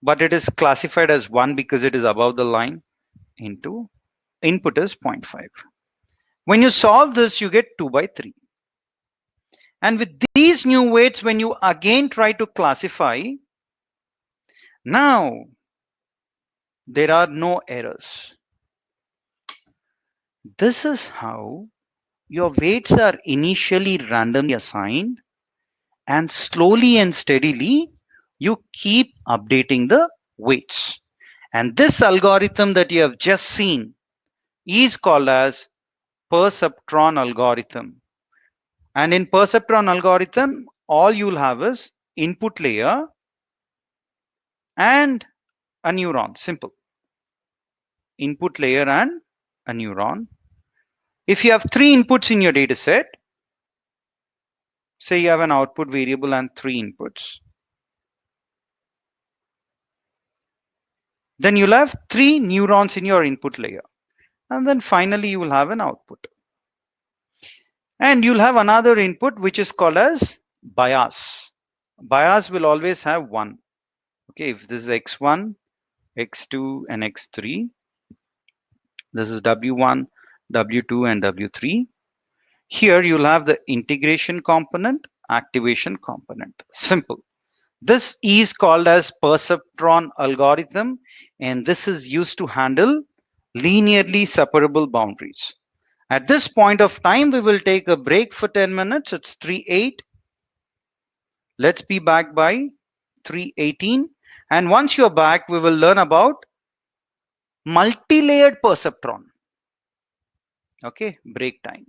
but it is classified as 1 because it is above the line, into input is 0.5. When you solve this, you get 2/3. And with these new weights, when you again try to classify, now there are no errors. This is how your weights are initially randomly assigned, and slowly and steadily you keep updating the weights. And this algorithm that you have just seen is called as perceptron algorithm. And in perceptron algorithm, all you'll have is input layer and a neuron. Simple. Input layer and a neuron. If you have 3 inputs in your data set, say you have an output variable and 3 inputs, then you'll have 3 neurons in your input layer. And then finally you will have an output. And you'll have another input which is called as bias. Bias will always have 1. Okay, if this is x1, x2 and x3, this is w1, w2 and w3. Here you'll have the integration component, activation component. Simple. This is called as perceptron algorithm, and this is used to handle linearly separable boundaries. At this point of time, we will take a break for 10 minutes. It's 3:08. Let's be back by 3:18. And once you're back, we will learn about multi-layered perceptron. Okay, break time.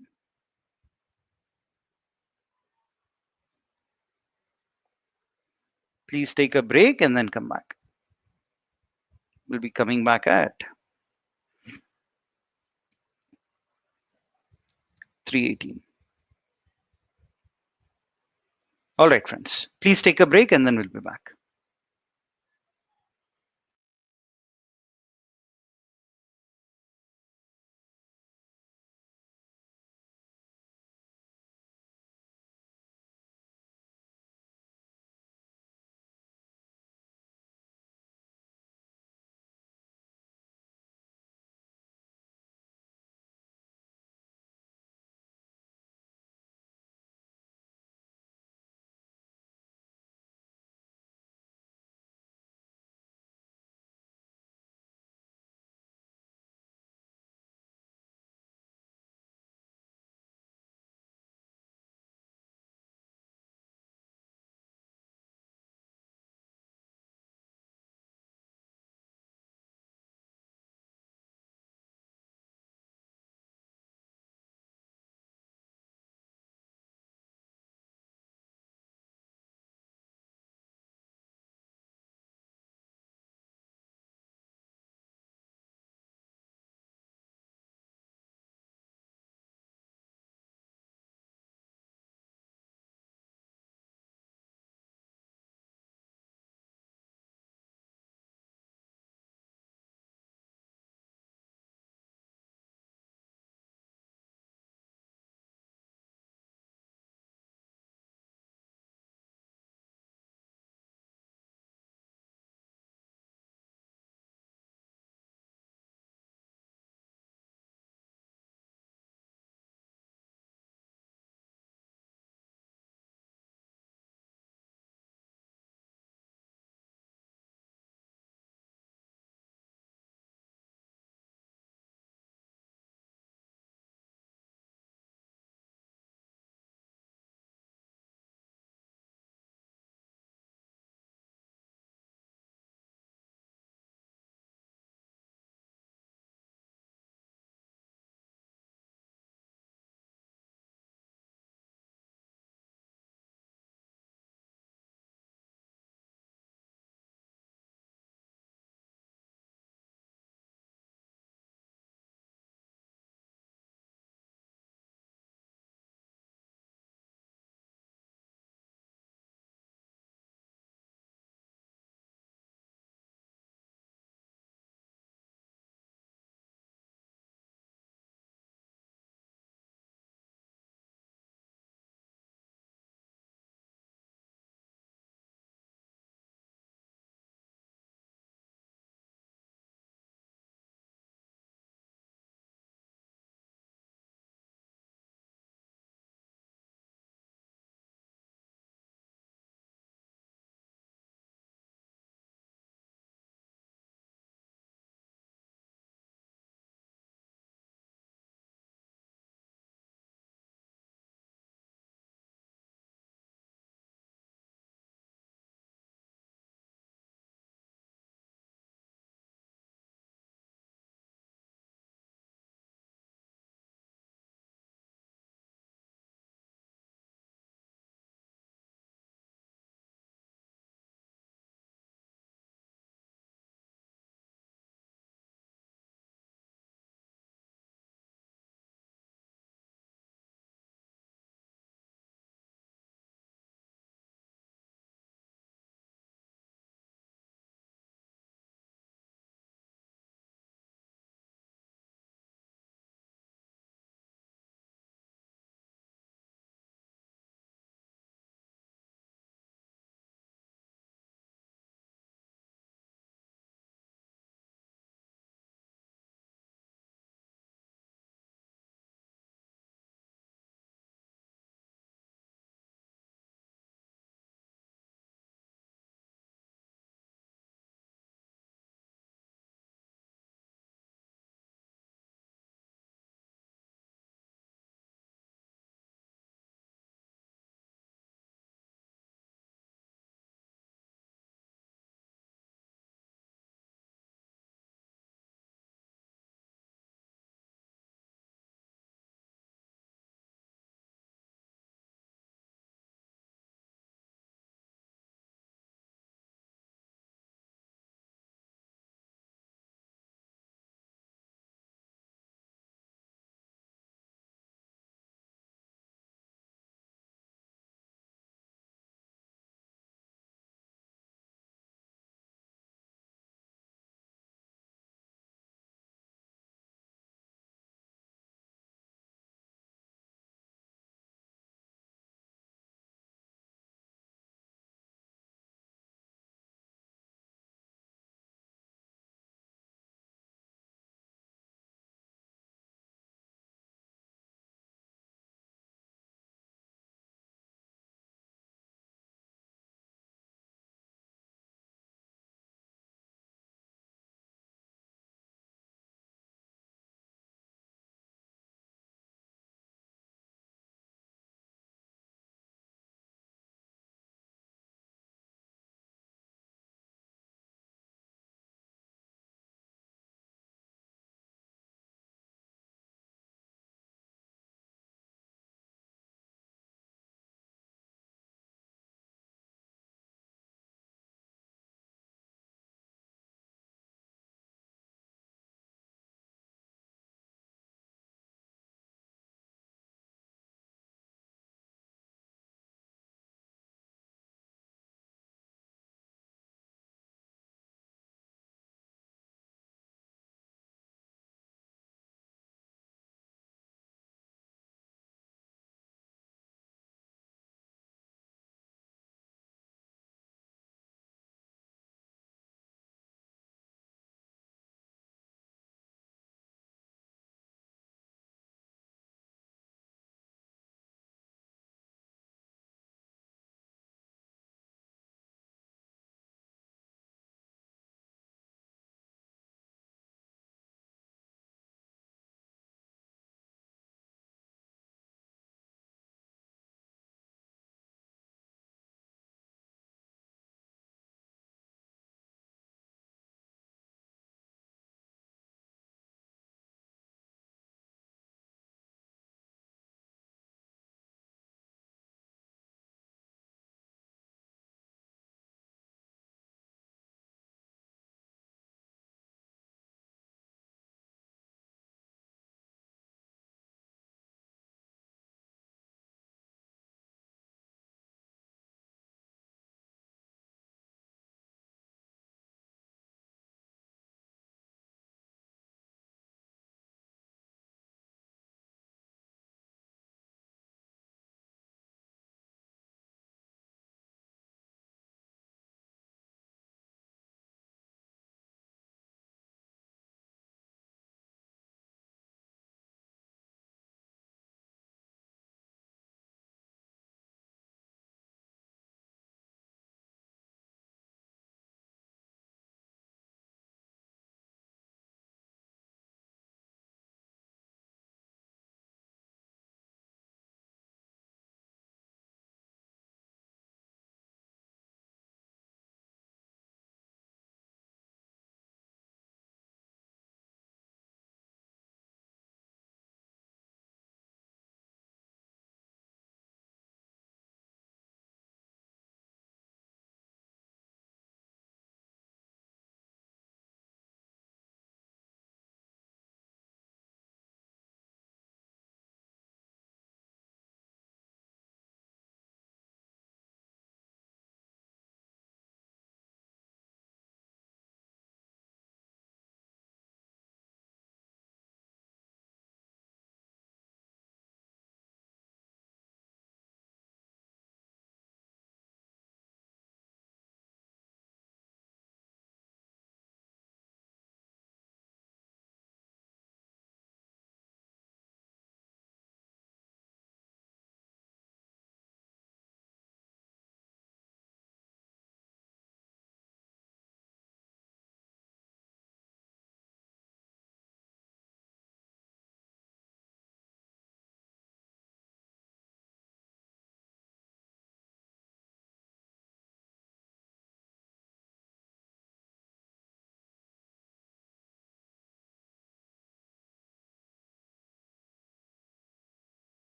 Please take a break and then come back. We'll be coming back at 3:18. All right, friends. Please take a break and then we'll be back.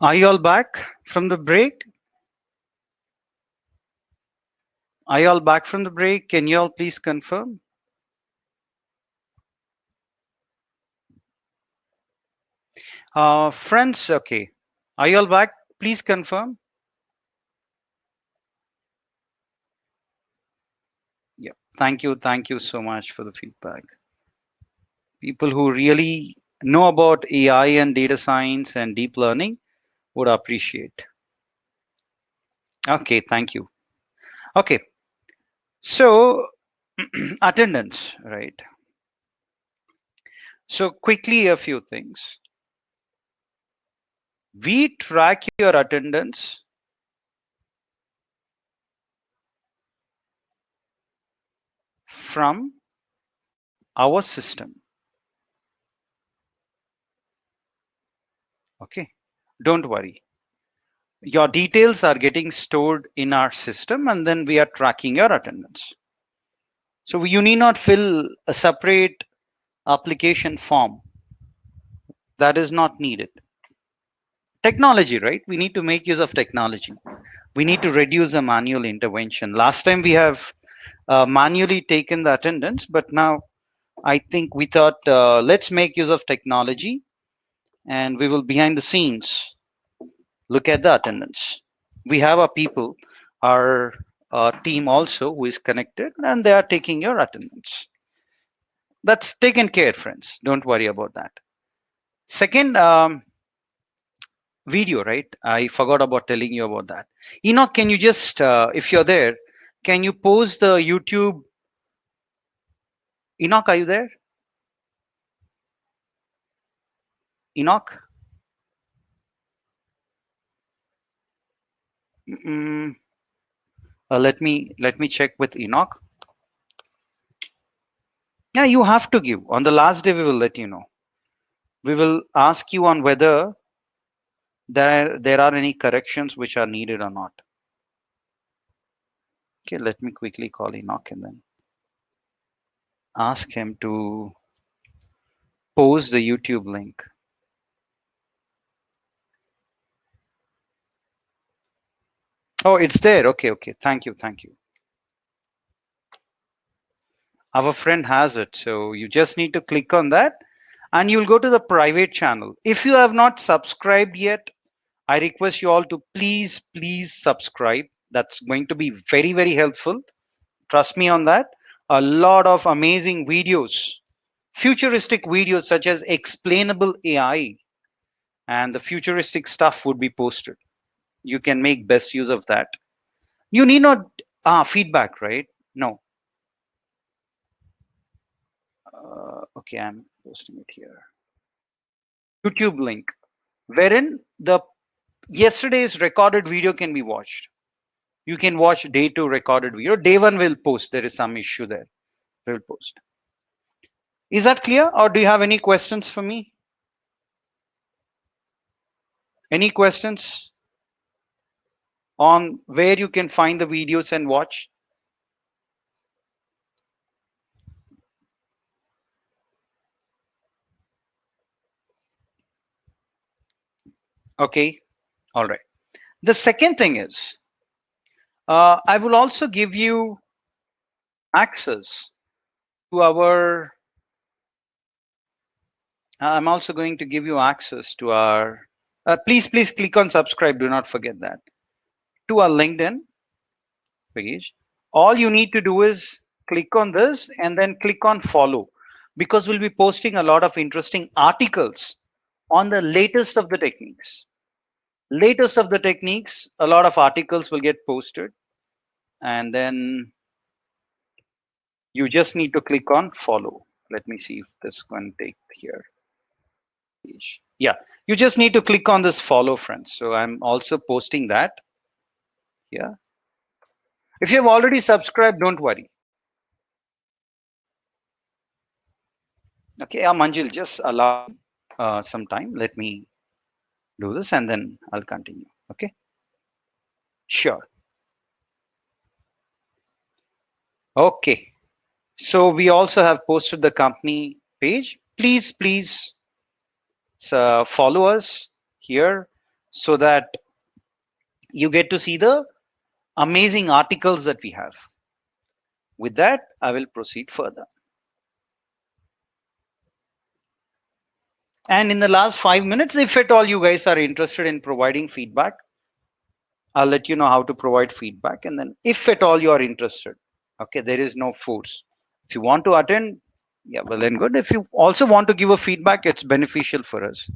Are you all back from the break? Are you all back from the break? Can you all please confirm? Friends, okay. Are you all back? Please confirm. Yeah. Thank you. Thank you so much for the feedback. People who really know about AI and data science and deep learning would appreciate. Okay. Thank you. Okay. So attendance, right? So quickly, a few things. We track your attendance from our system. Okay. Don't worry. Your details are getting stored in our system and then we are tracking your attendance. So you need not fill a separate application form. That is not needed. Technology, right? We need to make use of technology. We need to reduce the manual intervention. Last time we have manually taken the attendance, but now I think we thought let's make use of technology and we will behind the scenes look at the attendance. We have our people, our team also who is connected and they are taking your attendance. That's taken care, friends. Don't worry about that. Second, video, right? I forgot about telling you about that. Enoch, can you just, if you're there, can you post the YouTube? Enoch, are you there? Enoch? Mm, let me check with Enoch. Yeah, you have to give. On the last day, we will let you know. We will ask you on whether there are any corrections which are needed or not. Okay, let me quickly call Enoch and then ask him to post the YouTube link. Oh, it's there. Okay, okay. Thank you, thank you. Our friend has it, so you just need to click on that and you'll go to the private channel. If you have not subscribed yet, I request you all to please subscribe. That's going to be very, very helpful. Trust me on that. A lot of amazing videos, futuristic videos such as explainable AI and the futuristic stuff would be posted. You can make best use of that. You need not feedback, right? No. Okay, I'm posting it here. YouTube link, wherein the yesterday's recorded video can be watched. You can watch day 2 recorded video. Day 1 will post. There is some issue there. We'll post. Is that clear, or do you have any questions for me? Any questions on where you can find the videos and watch? Okay, all right. The second thing is, I will also give you access to our. I'm also going to give you access to our. Please click on subscribe. Do not forget that. To our LinkedIn page. All you need to do is click on this and then click on follow, because we'll be posting a lot of interesting articles on the latest of the techniques. Latest of the techniques, a lot of articles will get posted, and then you just need to click on follow. Let me see if this can take here. Yeah, you just need to click on this follow, friends. So I'm also posting that here. If you have already subscribed, don't worry. Okay, Manjil, just allow some time. Let me do this and then I'll continue. Okay, sure. Okay, so we also have posted the company page. Please follow us here. so that you get to see the amazing articles that we have. With that, I will proceed further. And in the last 5 minutes, if at all you guys are interested in providing feedback, I'll let you know how to provide feedback. And then if at all you are interested, okay, there is no force. If you want to attend, yeah, well then good. If you also want to give a feedback, it's beneficial for us.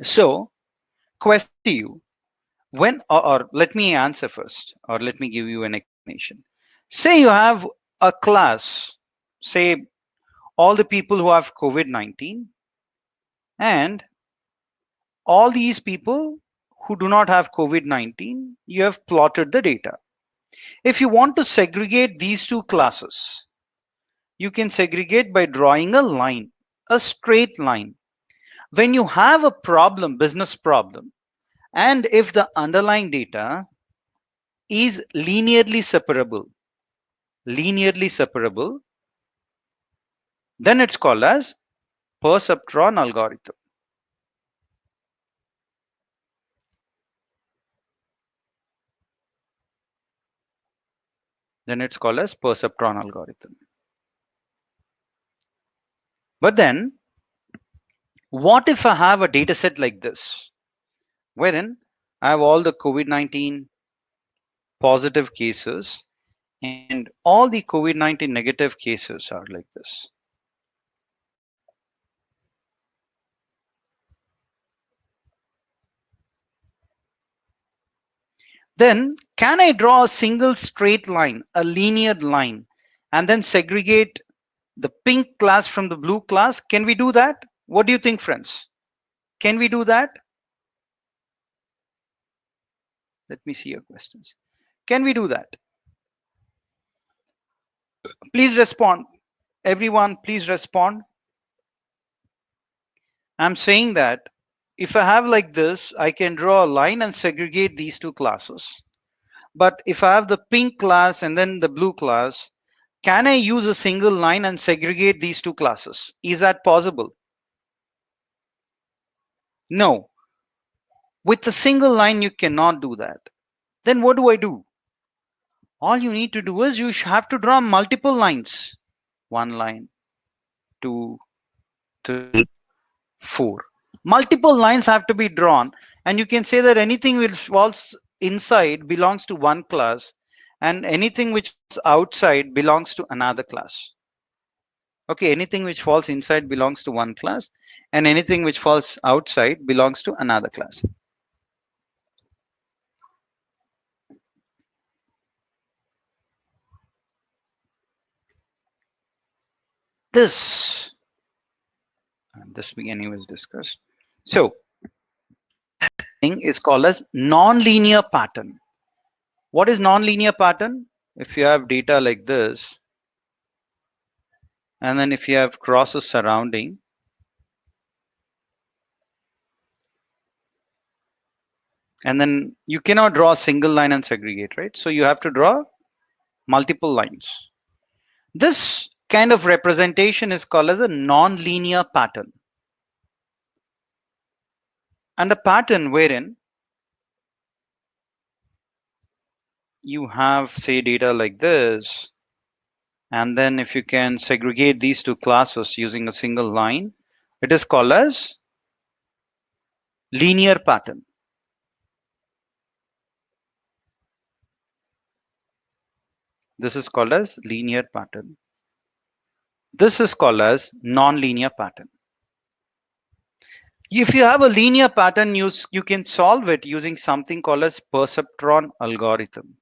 So, question to you, when, or let me answer first, or let me give you an explanation. Say you have a class, say all the people who have COVID-19 and all these people who do not have COVID-19, you have plotted the data. If you want to segregate these two classes, you can segregate by drawing a line, a straight line. When you have a problem, business problem, and if the underlying data is linearly separable, then it's called as perceptron algorithm. Then it's called as perceptron algorithm. But then, what if I have a data set like this, wherein I have all the COVID-19 positive cases and all the COVID-19 negative cases are like this. Then can I draw a single straight line, a linear line, and then segregate the pink class from the blue class? Can we do that? What do you think, friends? Can we do that? Let me see your questions. Can we do that? Please respond. Everyone, please respond. I'm saying that if I have like this, I can draw a line and segregate these two classes. But if I have the pink class and then the blue class, can I use a single line and segregate these two classes? Is that possible? No. With a single line, you cannot do that. Then what do I do? All you need to do is you have to draw multiple lines. One line, two, three, four. Multiple lines have to be drawn, and you can say that anything which falls inside belongs to one class, and anything which is outside belongs to another class. Okay, anything which falls inside belongs to one class, and anything which falls outside belongs to another class. This, and this we anyways discussed. So, thing is called as non-linear pattern. What is non-linear pattern? If you have data like this, and then if you have crosses surrounding, and then you cannot draw a single line and segregate, right? So you have to draw multiple lines. This kind of representation is called as a non-linear pattern. And a pattern wherein you have, say, data like this, and then if you can segregate these two classes using a single line, it is called as linear pattern. This is called as linear pattern. This is called as non-linear pattern. If you have a linear pattern, you can solve it using something called as perceptron algorithm.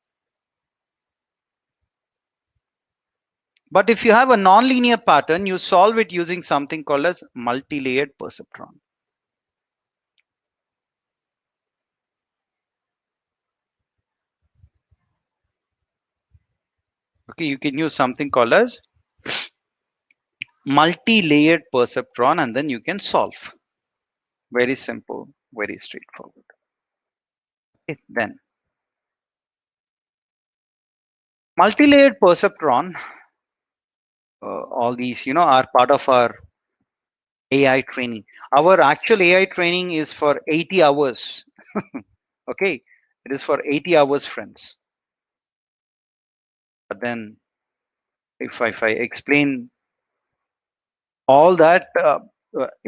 But if you have a non-linear pattern, you solve it using something called as multi-layered perceptron. Okay, you can use something called as multi-layered perceptron, and then you can solve. Very simple, very straightforward. Okay, then multi-layered perceptron, all these, are part of our AI training. Our actual AI training is for 80 hours. Okay, it is for 80 hours, friends. But then if I explain all that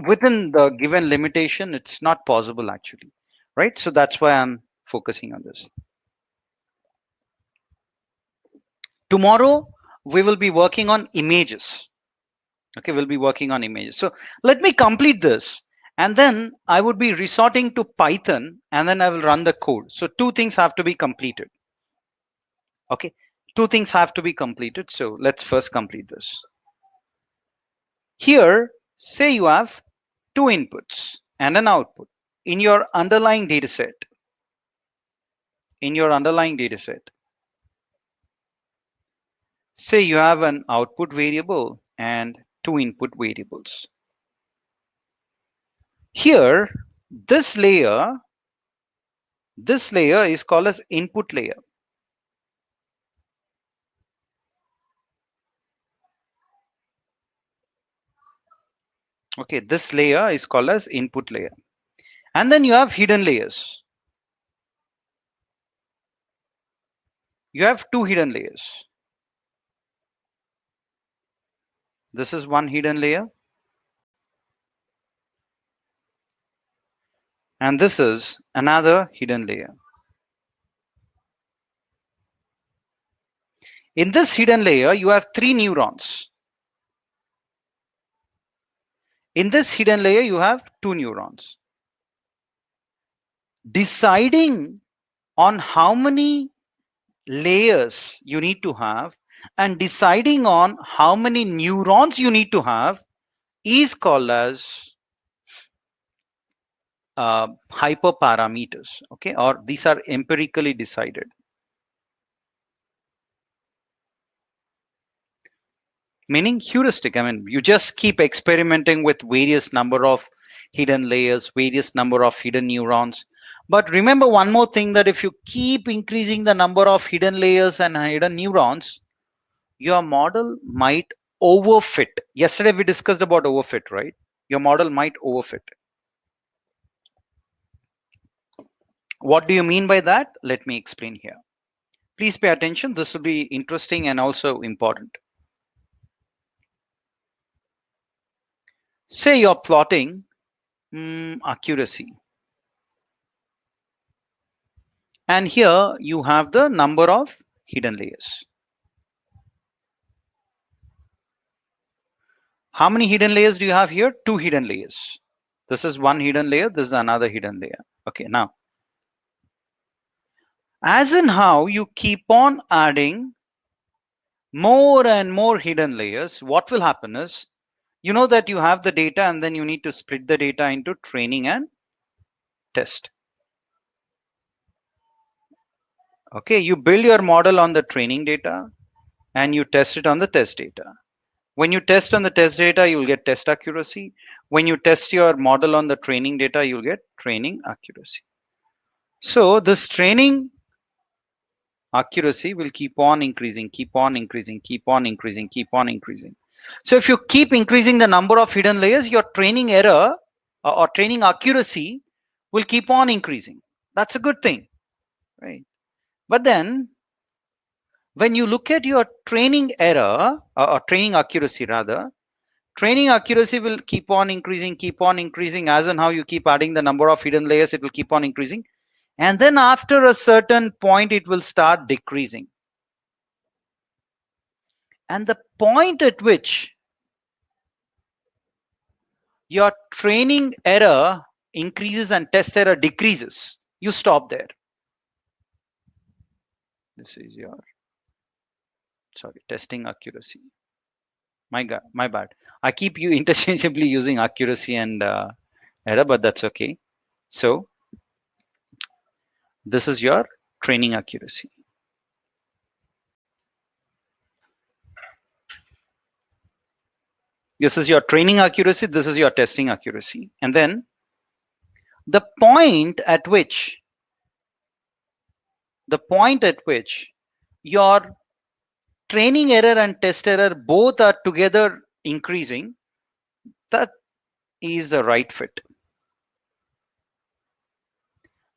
within the given limitation, it's not possible actually, right? So that's why I'm focusing on this. Tomorrow we will be working on images. Okay, we'll be working on images. So let me complete this, and then I would be resorting to Python, and then I will run the code. So two things have to be completed. Okay, two things have to be completed. So let's first complete this. Here, say you have two inputs and an output in your underlying data set. In your underlying data set, say you have an output variable and two input variables. Here, this layer is called as input layer. Okay, this layer is called as input layer. And then you have hidden layers. You have two hidden layers. This is one hidden layer. And this is another hidden layer. In this hidden layer, you have three neurons. In this hidden layer, you have two neurons. Deciding on how many layers you need to have and deciding on how many neurons you need to have is called as hyperparameters. Okay, or these are empirically decided. Meaning heuristic. I mean, you just keep experimenting with various number of hidden layers, various number of hidden neurons. But remember one more thing, that if you keep increasing the number of hidden layers and hidden neurons, your model might overfit. Yesterday we discussed about overfit, right? Your model might overfit. What do you mean by that? Let me explain here. Please pay attention. This will be interesting and also important. Say you're plotting accuracy. And here you have the number of hidden layers. How many hidden layers do you have here? Two hidden layers. This is one hidden layer. This is another hidden layer. Okay, now, as in how you keep on adding more and more hidden layers, what will happen is, you know that you have the data and then you need to split the data into training and test. Okay, you build your model on the training data and you test it on the test data. When you test on the test data, you will get test accuracy. When you test your model on the training data, you'll get training accuracy. So this training accuracy will keep on increasing, keep on increasing, keep on increasing, keep on increasing. So if you keep increasing the number of hidden layers, your training error or training accuracy will keep on increasing. That's a good thing, right? But then when you look at your training error or training accuracy rather, training accuracy will keep on increasing as and how you keep adding the number of hidden layers, it will keep on increasing. And then after a certain point, it will start decreasing. And the point at which your training error increases and test error decreases, you stop there. This is your, sorry, testing accuracy. My God, my bad. I keep you interchangeably using accuracy and error, but that's okay. So this is your training accuracy. This is your training accuracy. This is your testing accuracy. And then the point at which your training error and test error both are together increasing, that is the right fit.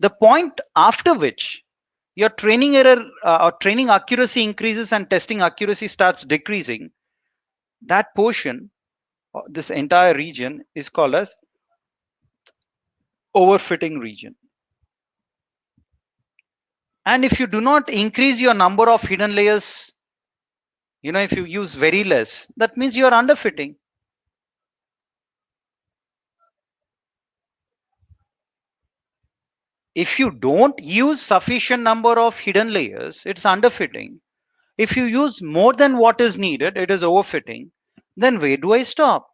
The point after which your training error or training accuracy increases and testing accuracy starts decreasing, that portion, this entire region, is called as overfitting region. And if you do not increase your number of hidden layers, if you use very less, that means you are underfitting. If you don't use sufficient number of hidden layers, it's underfitting. If you use more than what is needed, it is overfitting. Then where do I stop?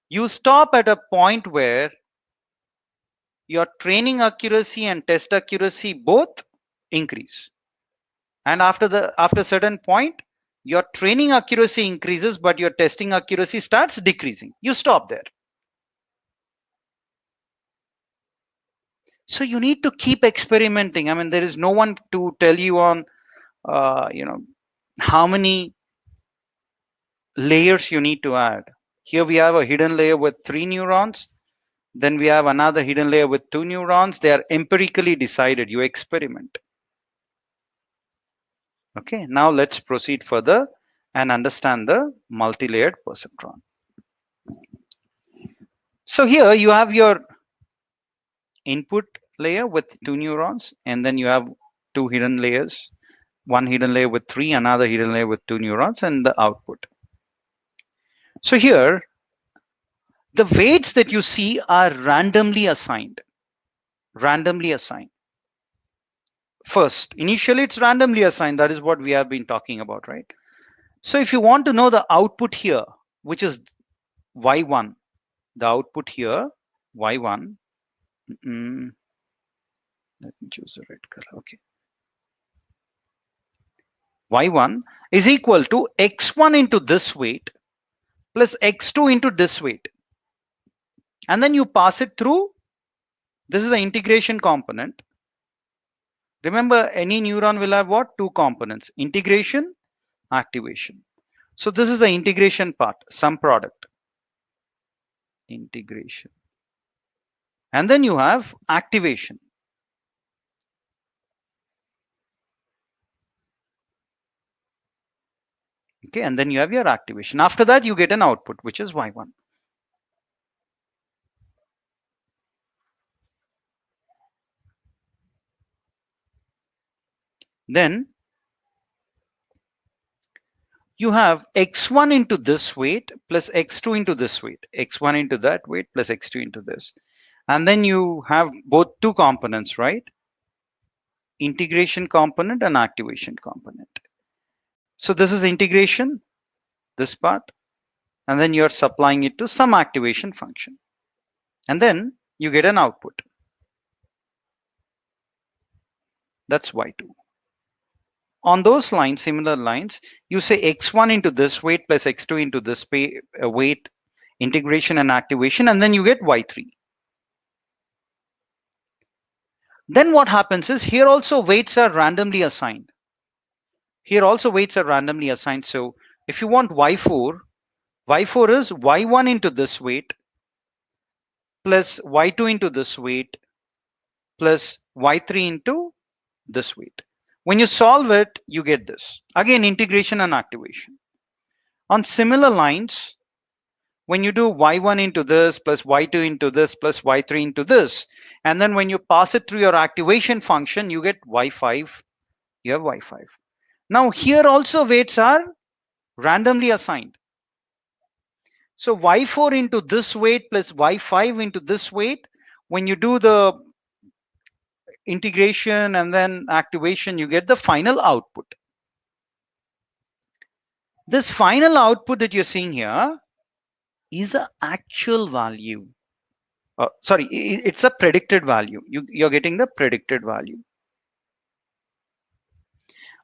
You stop at a point where your training accuracy and test accuracy both increase. And after certain point, your training accuracy increases, but your testing accuracy starts decreasing. You stop there. So you need to keep experimenting. I mean, there is no one to tell you on, how many layers you need to add. Here we have a hidden layer with 3 neurons. Then we have another hidden layer with 2 neurons. They are empirically decided. You experiment. Okay, now let's proceed further and understand the multi-layered perceptron. So here you have your input layer with 2 neurons, and then you have 2 hidden layers, one hidden layer with 3, another hidden layer with 2 neurons, and the output. So here, the weights that you see are randomly assigned. Randomly assigned. First, initially it's randomly assigned. That is what we have been talking about, right? So if you want to know the output here, which is y1, the output here, y1, let me choose the red color. Okay. Y1 is equal to x1 into this weight plus x2 into this weight. And then you pass it through. This is the integration component. Remember, any neuron will have what? 2 components: integration, activation. So this is the integration part, sum product. Integration. And then you have activation. Okay, and then you have your activation. After that, you get an output, which is y1. Then you have x1 into this weight plus x2 into this weight, x1 into that weight plus x2 into this. And then you have both 2 components, right? Integration component and activation component. So this is integration, this part, and then you're supplying it to some activation function. And then you get an output. That's y2. On those lines, similar lines, you say x1 into this weight plus x2 into this weight, integration and activation, and then you get y3. Then what happens is here also weights are randomly assigned. Here also weights are randomly assigned. So if you want y4, y4 is y1 into this weight plus y2 into this weight plus y3 into this weight. When you solve it, you get this. Again, integration and activation. On similar lines, when you do y1 into this plus y2 into this plus y3 into this, and then when you pass it through your activation function, you get y5. You have y5. Now here also weights are randomly assigned. So y4 into this weight plus y5 into this weight, when you do the integration and then activation, you get the final output. This final output that you're seeing here is an actual value. Sorry, it's a predicted value. You're getting the predicted value.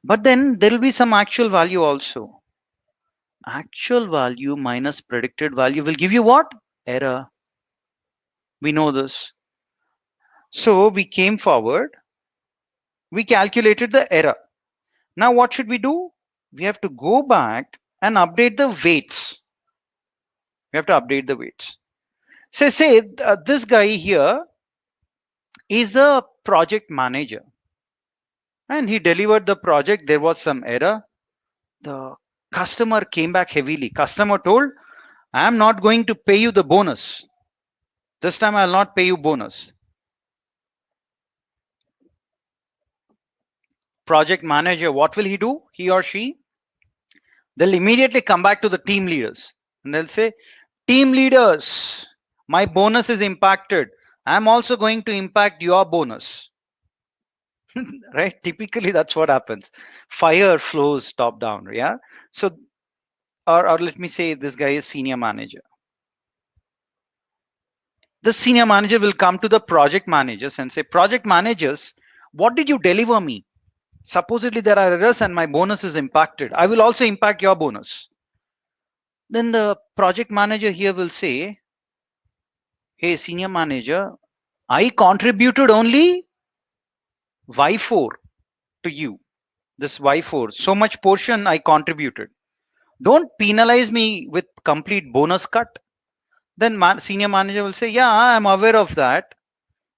But then there will be some actual value also. Actual value minus predicted value will give you what? Error. We know this. So we came forward. We calculated the error. Now what should we do? We have to go back and update the weights. We have to update the weights. Say this guy here is a project manager and he delivered the project. There was some error. The customer came back heavily. Customer told, I am not going to pay you the bonus. This time I'll not pay you bonus. Project manager, what will he do? He or she? They'll immediately come back to the team leaders and they'll say, team leaders, my bonus is impacted. I'm also going to impact your bonus. Right? Typically, that's what happens. Fire flows top down. Yeah. So, or let me say, this guy is senior manager. The senior manager will come to the project managers and say, project managers, what did you deliver me? Supposedly there are errors and my bonus is impacted. I will also impact your bonus. Then the project manager here will say, hey, senior manager, I contributed only Y4 to you. This Y4, so much portion I contributed. Don't penalize me with complete bonus cut. Then senior manager will say, yeah, I'm aware of that.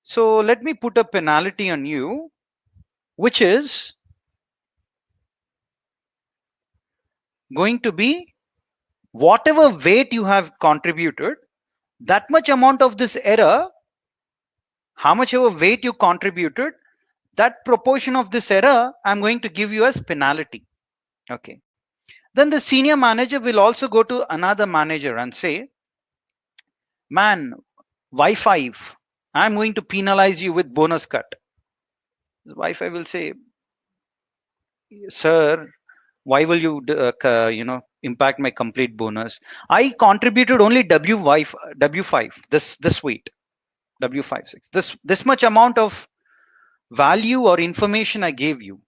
So let me put a penalty on you, which is going to be whatever weight you have contributed, that much amount of this error, how much ever weight you contributed, that proportion of this error, I'm going to give you as penalty. Okay. Then the senior manager will also go to another manager and say, man, Y5, I'm going to penalize you with bonus cut. Y5 will say, sir, why will you, impact my complete bonus? I contributed only W5, this weight, W56, this much amount of value or information I gave you.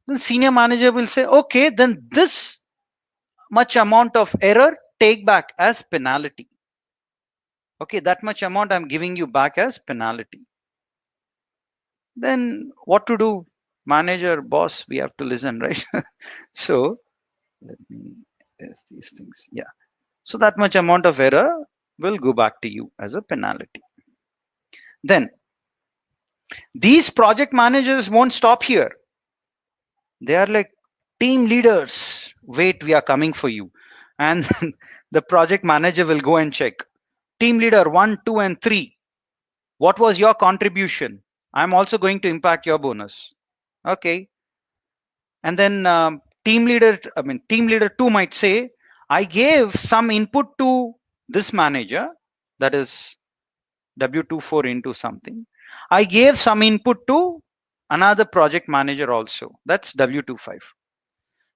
Then senior manager will say, okay, then this much amount of error take back as penalty. Okay, that much amount I'm giving you back as penalty. Then what to do? Manager, boss, we have to listen, right? So let me test these things. Yeah. So that much amount of error will go back to you as a penalty. Then these project managers won't stop here. They are like, team leaders, wait, we are coming for you. And the project manager will go and check. Team leader 1, 2, and 3. What was your contribution? I'm also going to impact your bonus. Okay. And then team leader 2 might say, I gave some input to this manager, that is W24 into something. I gave some input to another project manager also, that's W25.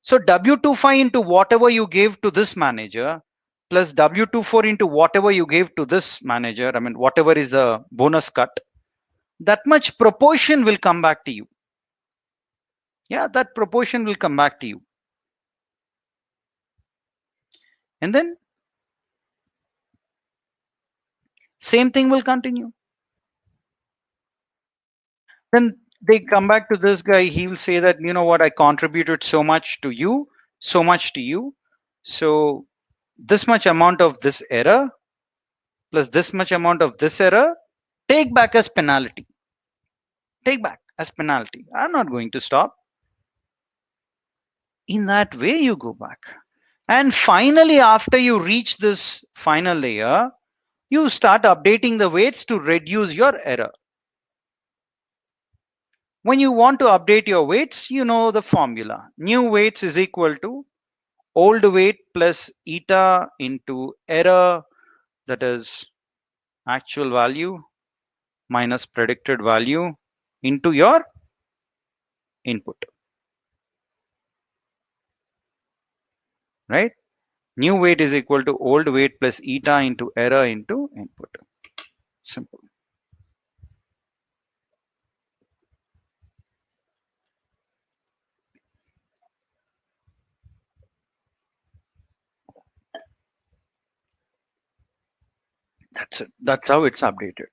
So W25 into whatever you gave to this manager plus W24 into whatever you gave to this manager, whatever is the bonus cut, that much proportion will come back to you. Yeah, that proportion will come back to you. And then same thing will continue. Then they come back to this guy. He will say that, you know what, I contributed so much to you, so much to you. So this much amount of this error plus this much amount of this error, take back as penalty. Take back as penalty. I'm not going to stop. In that way, you go back. And finally, after you reach this final layer, you start updating the weights to reduce your error. When you want to update your weights, you know the formula. New weights is equal to old weight plus eta into error, that is actual value minus predicted value into your input. Right? New weight is equal to old weight plus eta into error into input. Simple. That's it. That's how it's updated.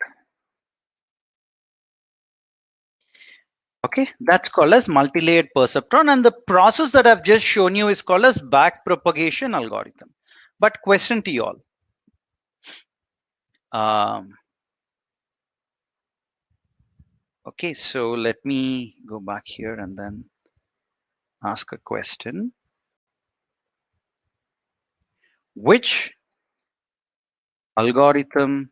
Okay, that's called as multi-layered perceptron, and the process that I've just shown you is called as backpropagation algorithm. But question to you all. Um, okay, so let me go back here and then ask a question. Which algorithm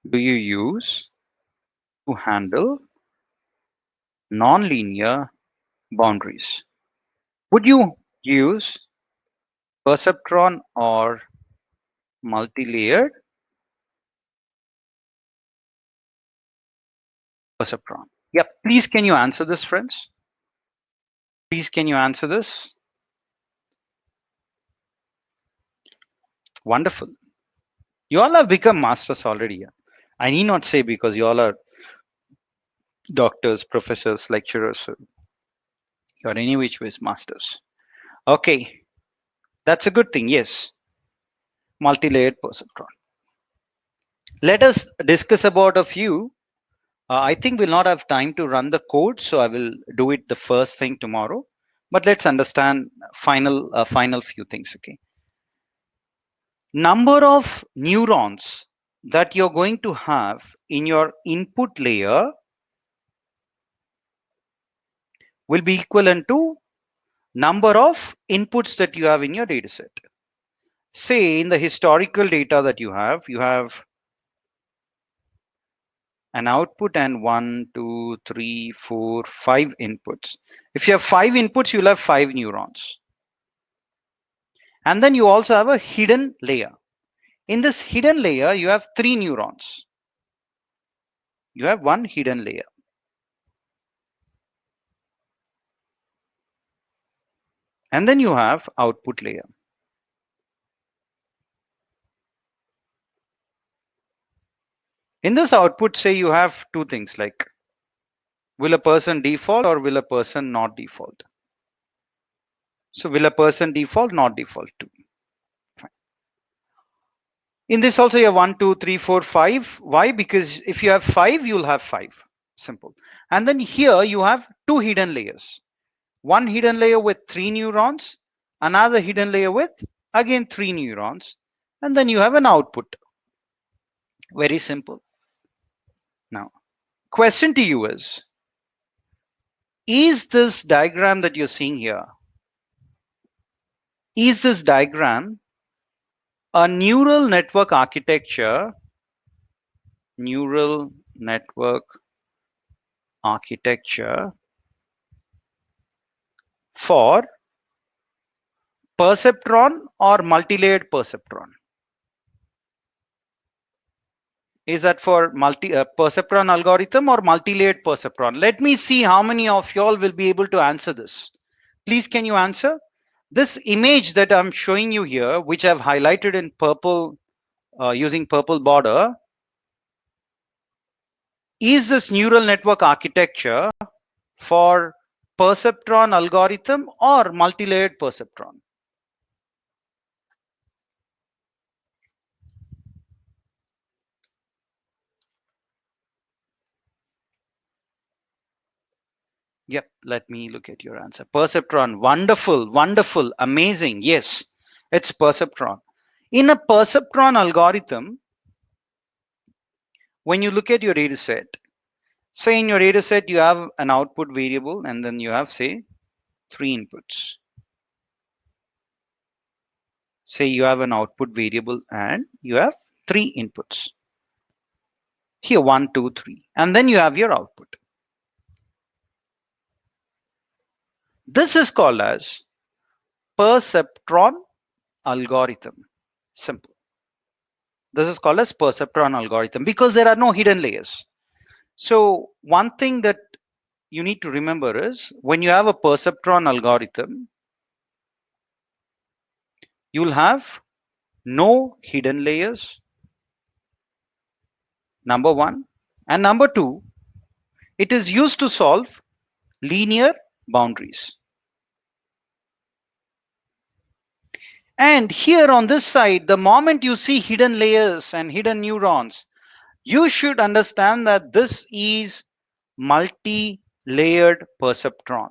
do you use to handle nonlinear boundaries? Would you use perceptron or multi-layered perceptron? Yep. Please, can you answer this, friends? Please, can you answer this? Wonderful. You all have become masters already. Yeah? I need not say because you all are doctors, professors, lecturers. So you are any which ways masters. Okay, that's a good thing. Yes, multi-layered perceptron. Let us discuss about a few. I think we'll not have time to run the code, so I will do it the first thing tomorrow. But let's understand final few things. Okay, number of neurons that you're going to have in your input layer will be equivalent to number of inputs that you have in your data set. Say in the historical data that you have an output and 1, 2, 3, 4, 5 inputs. If you have 5 inputs, you'll have 5 neurons. And then you also have a hidden layer. In this hidden layer, you have 3 neurons. You have one hidden layer. And then you have output layer. In this output, say you have two things like will a person default or will a person not default? So will a person default, not default too? Fine. In this also you have 1, 2, 3, 4, 5. Why? Because if you have 5, you'll have 5. Simple. And then here you have two hidden layers. One hidden layer with 3 neurons, another hidden layer with again 3 neurons. And then you have an output. Very simple. Now, question to you is this diagram that you're seeing here, is this diagram a neural network architecture for perceptron or multi-layered perceptron? Is that for perceptron algorithm or multi-layered perceptron? Let me see how many of y'all will be able to answer this. Please, can you answer? This image that I'm showing you here, which I've highlighted in purple using purple border, is this neural network architecture for perceptron algorithm or multi-layered perceptron? Yep, let me look at your answer. Perceptron, wonderful, wonderful, amazing. Yes, it's perceptron. In a perceptron algorithm, when you look at your data set, say in your data set you have an output variable and then you have, say, 3 inputs. Say you have an output variable and you have 3 inputs. Here, 1, 2, 3. And then you have your output. This is called as perceptron algorithm. Simple. This is called as perceptron algorithm because there are no hidden layers. So one thing that you need to remember is when you have a perceptron algorithm, you will have no hidden layers, number one. And number two, it is used to solve linear boundaries. And here on this side, the moment you see hidden layers and hidden neurons, you should understand that this is multi-layered perceptron,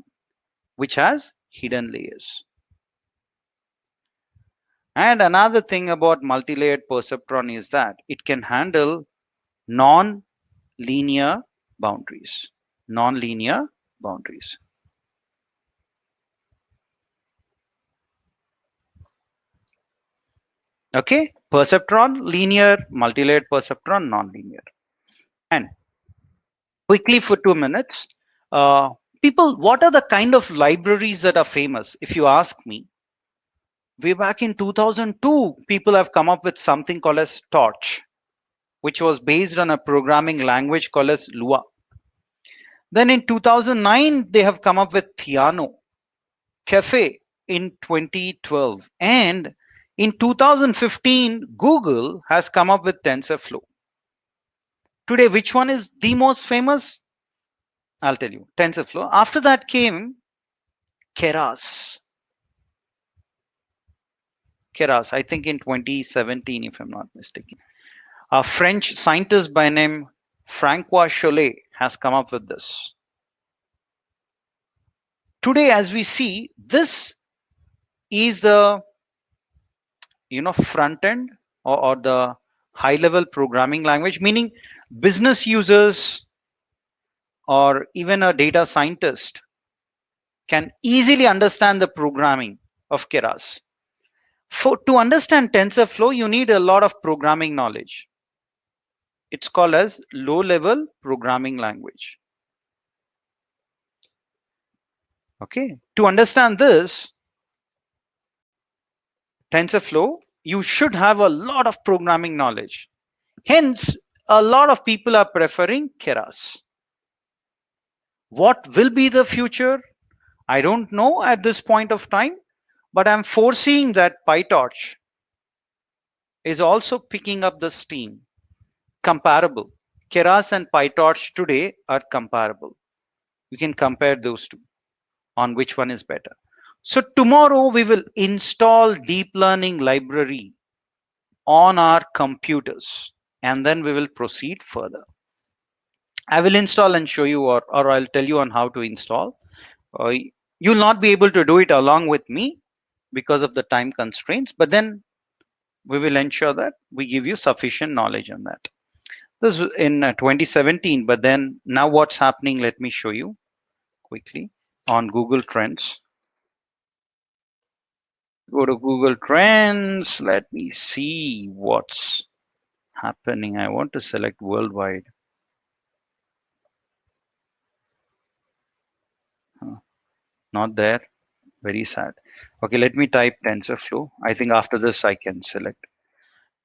which has hidden layers. And another thing about multi-layered perceptron is that it can handle non-linear boundaries. Non-linear boundaries. Okay, perceptron, linear, multi-layered perceptron, non-linear. And quickly for 2 minutes, uh, people, what are the kind of libraries that are famous? If you ask me, way back in 2002, people have come up with something called as Torch, which was based on a programming language called as Lua. Then in 2009, they have come up with Theano, Cafe in 2012. And in 2015, Google has come up with TensorFlow. Today, which one is the most famous? I'll tell you, TensorFlow. After that came Keras. Keras, I think in 2017, if I'm not mistaken. A French scientist by name Francois Chollet has come up with this. Today, as we see, this is the front end, or the high level programming language, meaning business users or even a data scientist can easily understand the programming of Keras. To understand TensorFlow, you need a lot of programming knowledge. It's called as low level programming language. Okay, to understand this TensorFlow, you should have a lot of programming knowledge. Hence, a lot of people are preferring Keras. What will be the future? I don't know at this point of time, but I'm foreseeing that PyTorch is also picking up the steam. Comparable. Keras and PyTorch today are comparable. You can compare those two on which one is better. So tomorrow we will install deep learning library on our computers, and then we will proceed further. I will install and show you, or I'll tell you on how to install. Uh, you'll not be able to do it along with me because of the time constraints, but then we will ensure that we give you sufficient knowledge on that. This is in 2017, but then now what's happening, let me show you quickly on Google Trends. Go to Google Trends. Let me see what's happening. I want to select worldwide. Not there. Very sad. Okay, let me type TensorFlow. I think after this I can select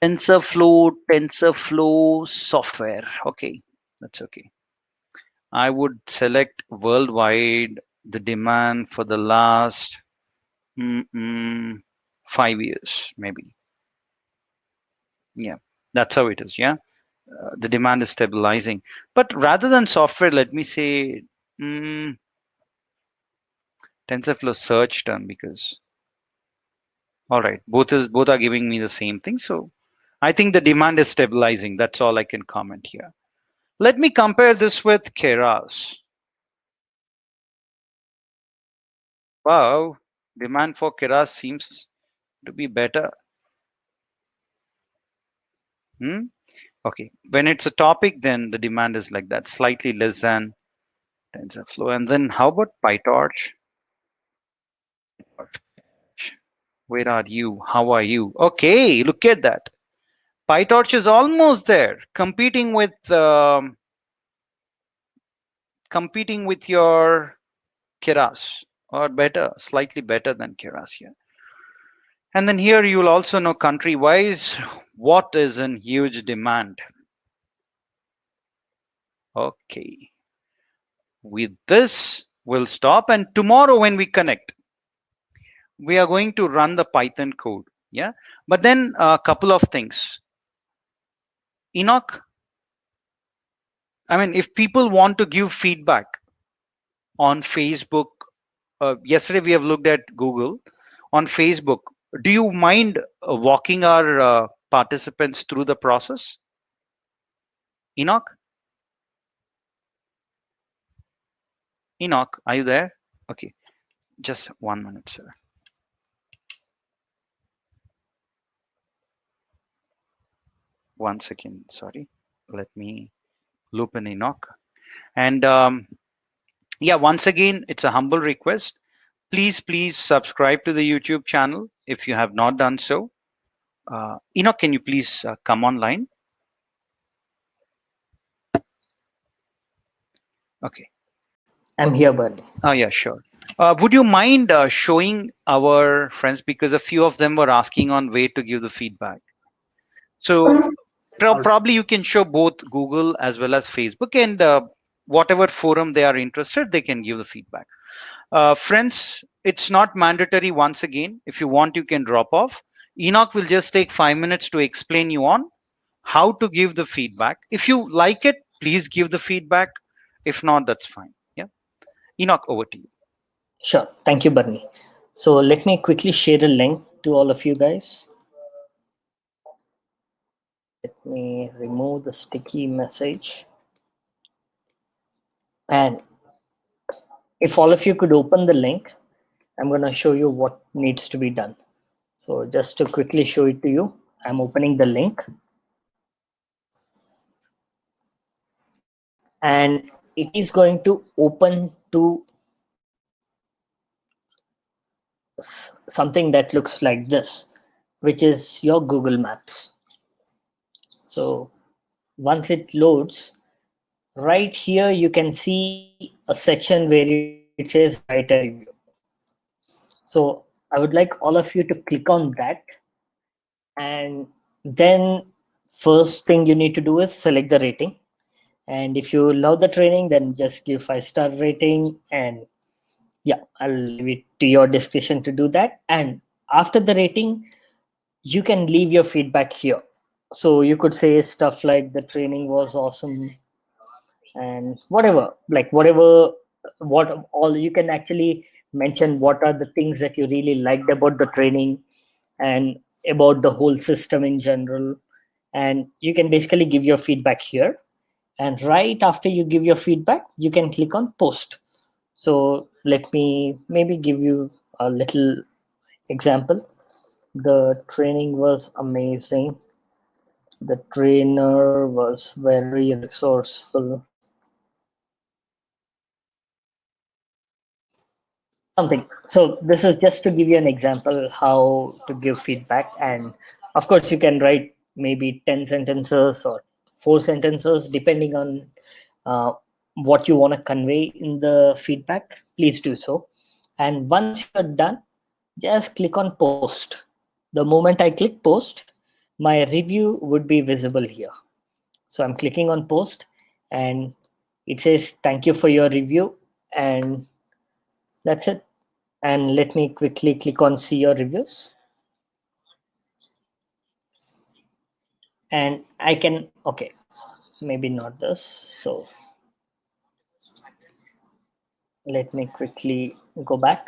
TensorFlow software. Okay, that's okay. I would select worldwide the demand for the last 5 years, maybe. Yeah, that's how it is. Yeah, the demand is stabilizing. But rather than software, let me say TensorFlow search term, because all right, both are giving me the same thing. So I think the demand is stabilizing. That's all I can comment here. Let me compare this with Keras. Wow, demand for Keras seems to be better. Okay, when it's a topic, then the demand is like that, slightly less than TensorFlow. And then how about PyTorch? Where are you? How are you? Okay, look at that. PyTorch is almost there, competing with your Keras, or better, slightly better than Keras here. And then here you will also know country wise what is in huge demand. Okay, with this we'll stop, and tomorrow when we connect we are going to run the Python code. Yeah, but then a couple of things. Enoch, I mean, if people want to give feedback on Facebook, yesterday we have looked at Google. On Facebook, do you mind walking our participants through the process? Enoch? Enoch, are you there? Okay, just 1 minute, sir. one second. Sorry. Let me loop in Enoch. And yeah, once again, it's a humble request. Please subscribe to the YouTube channel if you have not done so. Enoch, can you please come online? Okay. I'm here, Bernie. Oh, yeah, sure. Would you mind showing our friends, because a few of them were asking on where to give the feedback. So probably you can show both Google as well as Facebook, and whatever forum they are interested, they can give the feedback. Friends, it's not mandatory. Once again, if you want, you can drop off. Enoch will just take 5 minutes to explain you on how to give the feedback. If you like it, please give the feedback. If not, that's fine. Yeah. Enoch, over to you. Sure. Thank you, Bernie. So let me quickly share a link to all of you guys. Let me remove the sticky message. And if all of you could open the link, I'm going to show you what needs to be done. So just to quickly show it to you, I'm opening the link. And it is going to open to something that looks like this, which is your Google Maps. So once it loads, right here you can see a section where it says write a review. So I would like all of you to click on that, and then first thing you need to do is select the rating. And if you love the training, then just give 5-star rating, and yeah, I'll leave it to your discretion to do that. And after the rating, you can leave your feedback here. So you could say stuff like the training was awesome, and whatever, what all you can actually mention what are the things that you really liked about the training and about the whole system in general. And you can basically give your feedback here. And right after you give your feedback, you can click on post. So let me maybe give you a little example. The training was amazing. The trainer was very resourceful. Something. So this is just to give you an example how to give feedback. And of course, you can write maybe 10 sentences or 4 sentences, depending on what you want to convey in the feedback. Please do so. And once you're done, just click on post. The moment I click post, my review would be visible here. So I'm clicking on post, and it says thank you for your review, and that's it. And let me quickly click on see your reviews. And I can, okay, maybe not this. So let me quickly go back.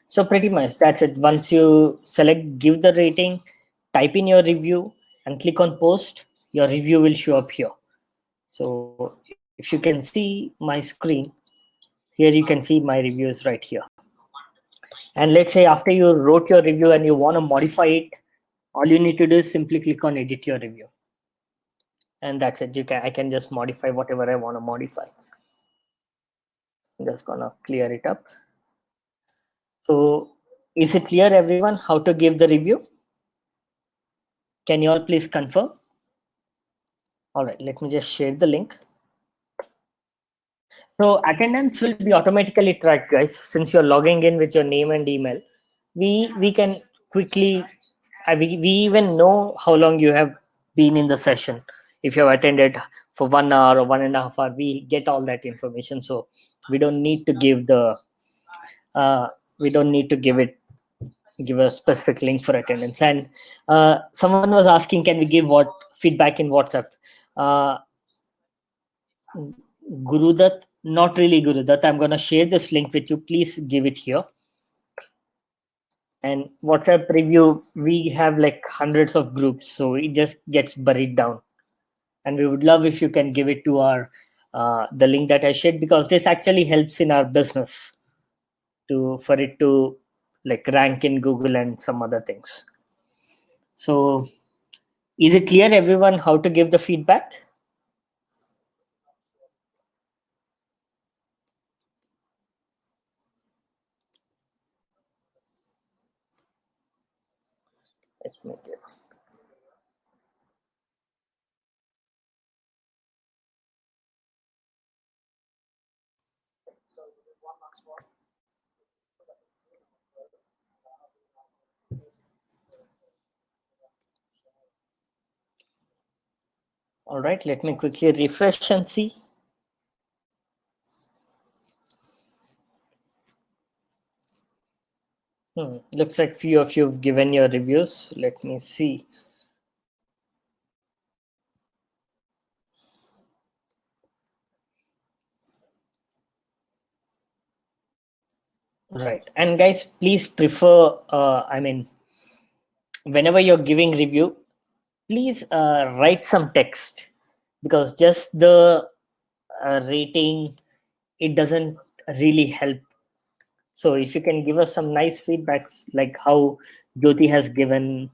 So pretty much that's it. Once you select give the rating, type in your review and click on post, your review will show up here. So if you can see my screen, here you can see my reviews right here. And let's say after you wrote your review and you want to modify it, all you need to do is simply click on edit your review. And that's it. I can just modify whatever I want to modify. I'm just gonna clear it up. So is it clear, everyone, how to give the review? Can you all please confirm? All right, let me just share the link. So attendance will be automatically tracked, guys. Since you're logging in with your name and email, we can quickly, we even know how long you have been in the session. If you have attended for 1 hour or 1.5 hours, we get all that information. So we don't need to give the, we don't need to give a specific link for attendance. And someone was asking, can we give what feedback in WhatsApp? Gurudat, not really Gurudat. I'm going to share this link with you. Please give it here. And WhatsApp review, we have like hundreds of groups, so it just gets buried down. And we would love if you can give it to our the link that I shared, because this actually helps in our business for it to like rank in Google and some other things. So is it clear, everyone, how to give the feedback? Let's make it. All right, let me quickly refresh and see. Looks like few of you have given your reviews. Let me see. Right. And guys, please prefer, whenever you're giving review, please write some text, because just the rating, it doesn't really help. So if you can give us some nice feedbacks, like how Jyoti has given,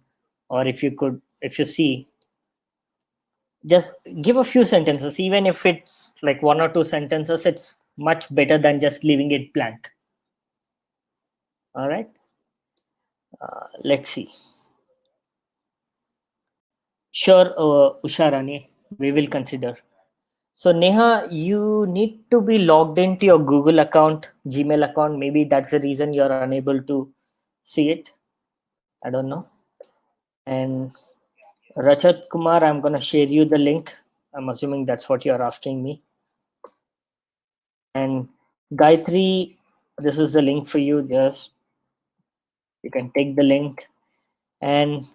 or if you see, just give a few sentences, even if it's like 1 or 2 sentences, it's much better than just leaving it blank. All right. Let's see. Sure, Usharani, we will consider. So Neha, you need to be logged into your Google account, Gmail account. Maybe that's the reason you're unable to see it. I don't know. And Rachat Kumar, I'm going to share you the link. I'm assuming that's what you're asking me. And Gayatri, this is the link for you. Just you can take the link, and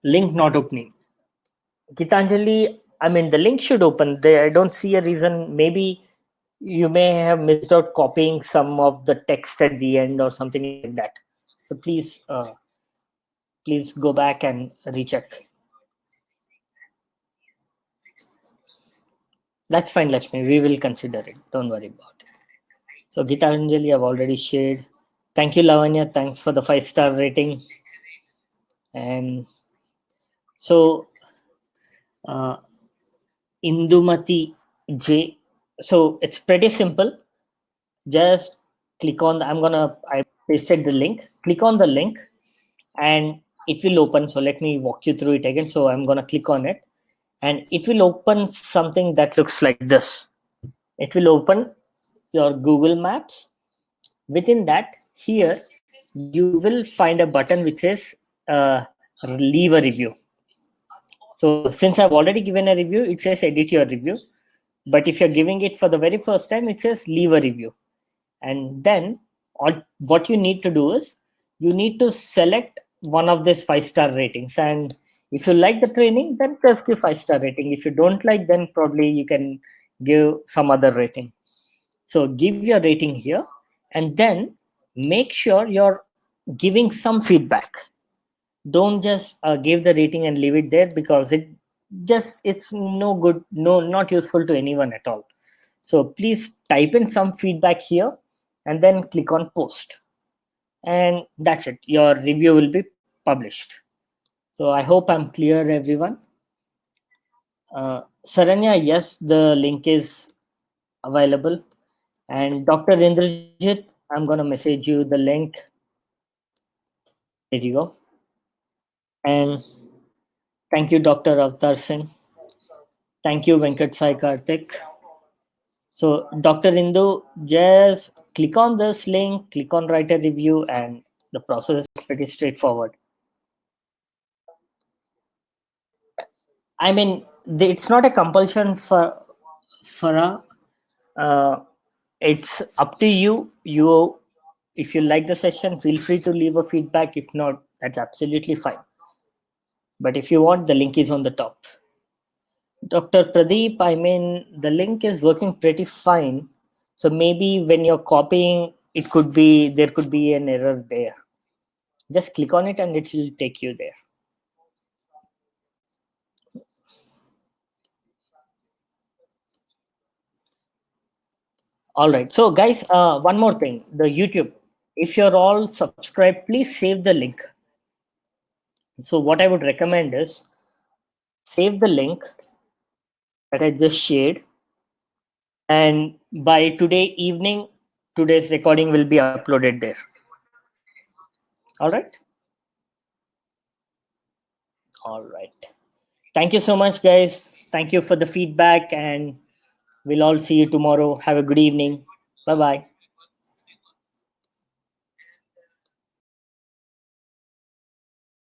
link not opening. Gitanjali, I mean, the link should open. I don't see a reason. Maybe you may have missed out copying some of the text at the end or something like that. So please go back and recheck. That's fine, Lakshmi. We will consider it. Don't worry about it. So Gitanjali, I've already shared. Thank you, Lavanya. Thanks for the 5-star rating. And so uh, Indumati J. So it's pretty simple. Just click on I pasted the link. Click on the link and it will open. So let me walk you through it again. So I'm gonna click on it and it will open something that looks like this. It will open your Google Maps. Within that, here you will find a button which says leave a review. So since I've already given a review, it says edit your review. But if you're giving it for the very first time, it says leave a review. And then what you need to do is you need to select one of these 5-star ratings. And if you like the training, then just give 5-star rating. If you don't like, then probably you can give some other rating. So give your rating here, and then make sure you're giving some feedback. Don't just give the rating and leave it there, because it's no good, no, not useful to anyone at all. So please type in some feedback here and then click on post, and that's it. Your review will be published. So I hope I'm clear, everyone. Saranya, yes, the link is available. And Dr. Indrajit, I'm going to message you the link. There you go. And thank you, Dr. Avtar Singh. Thank you, Venkat Sai Karthik. So, Dr. Indu, just click on this link, click on write a review, and the process is pretty straightforward. I mean, it's not a compulsion for it's up to you. If you like the session, feel free to leave a feedback. If not, that's absolutely fine. But if you want, the link is on the top. Dr. Pradeep, I mean, the link is working pretty fine. So maybe when you're copying, there could be an error there. Just click on it and it will take you there. All right. So guys, one more thing, the YouTube. If you're all subscribed, please save the link. So what I would recommend is save the link that I just shared, and by today evening, today's recording will be uploaded there. All right. All right. Thank you so much, guys. Thank you for the feedback, and we'll all see you tomorrow. Have a good evening. Bye bye.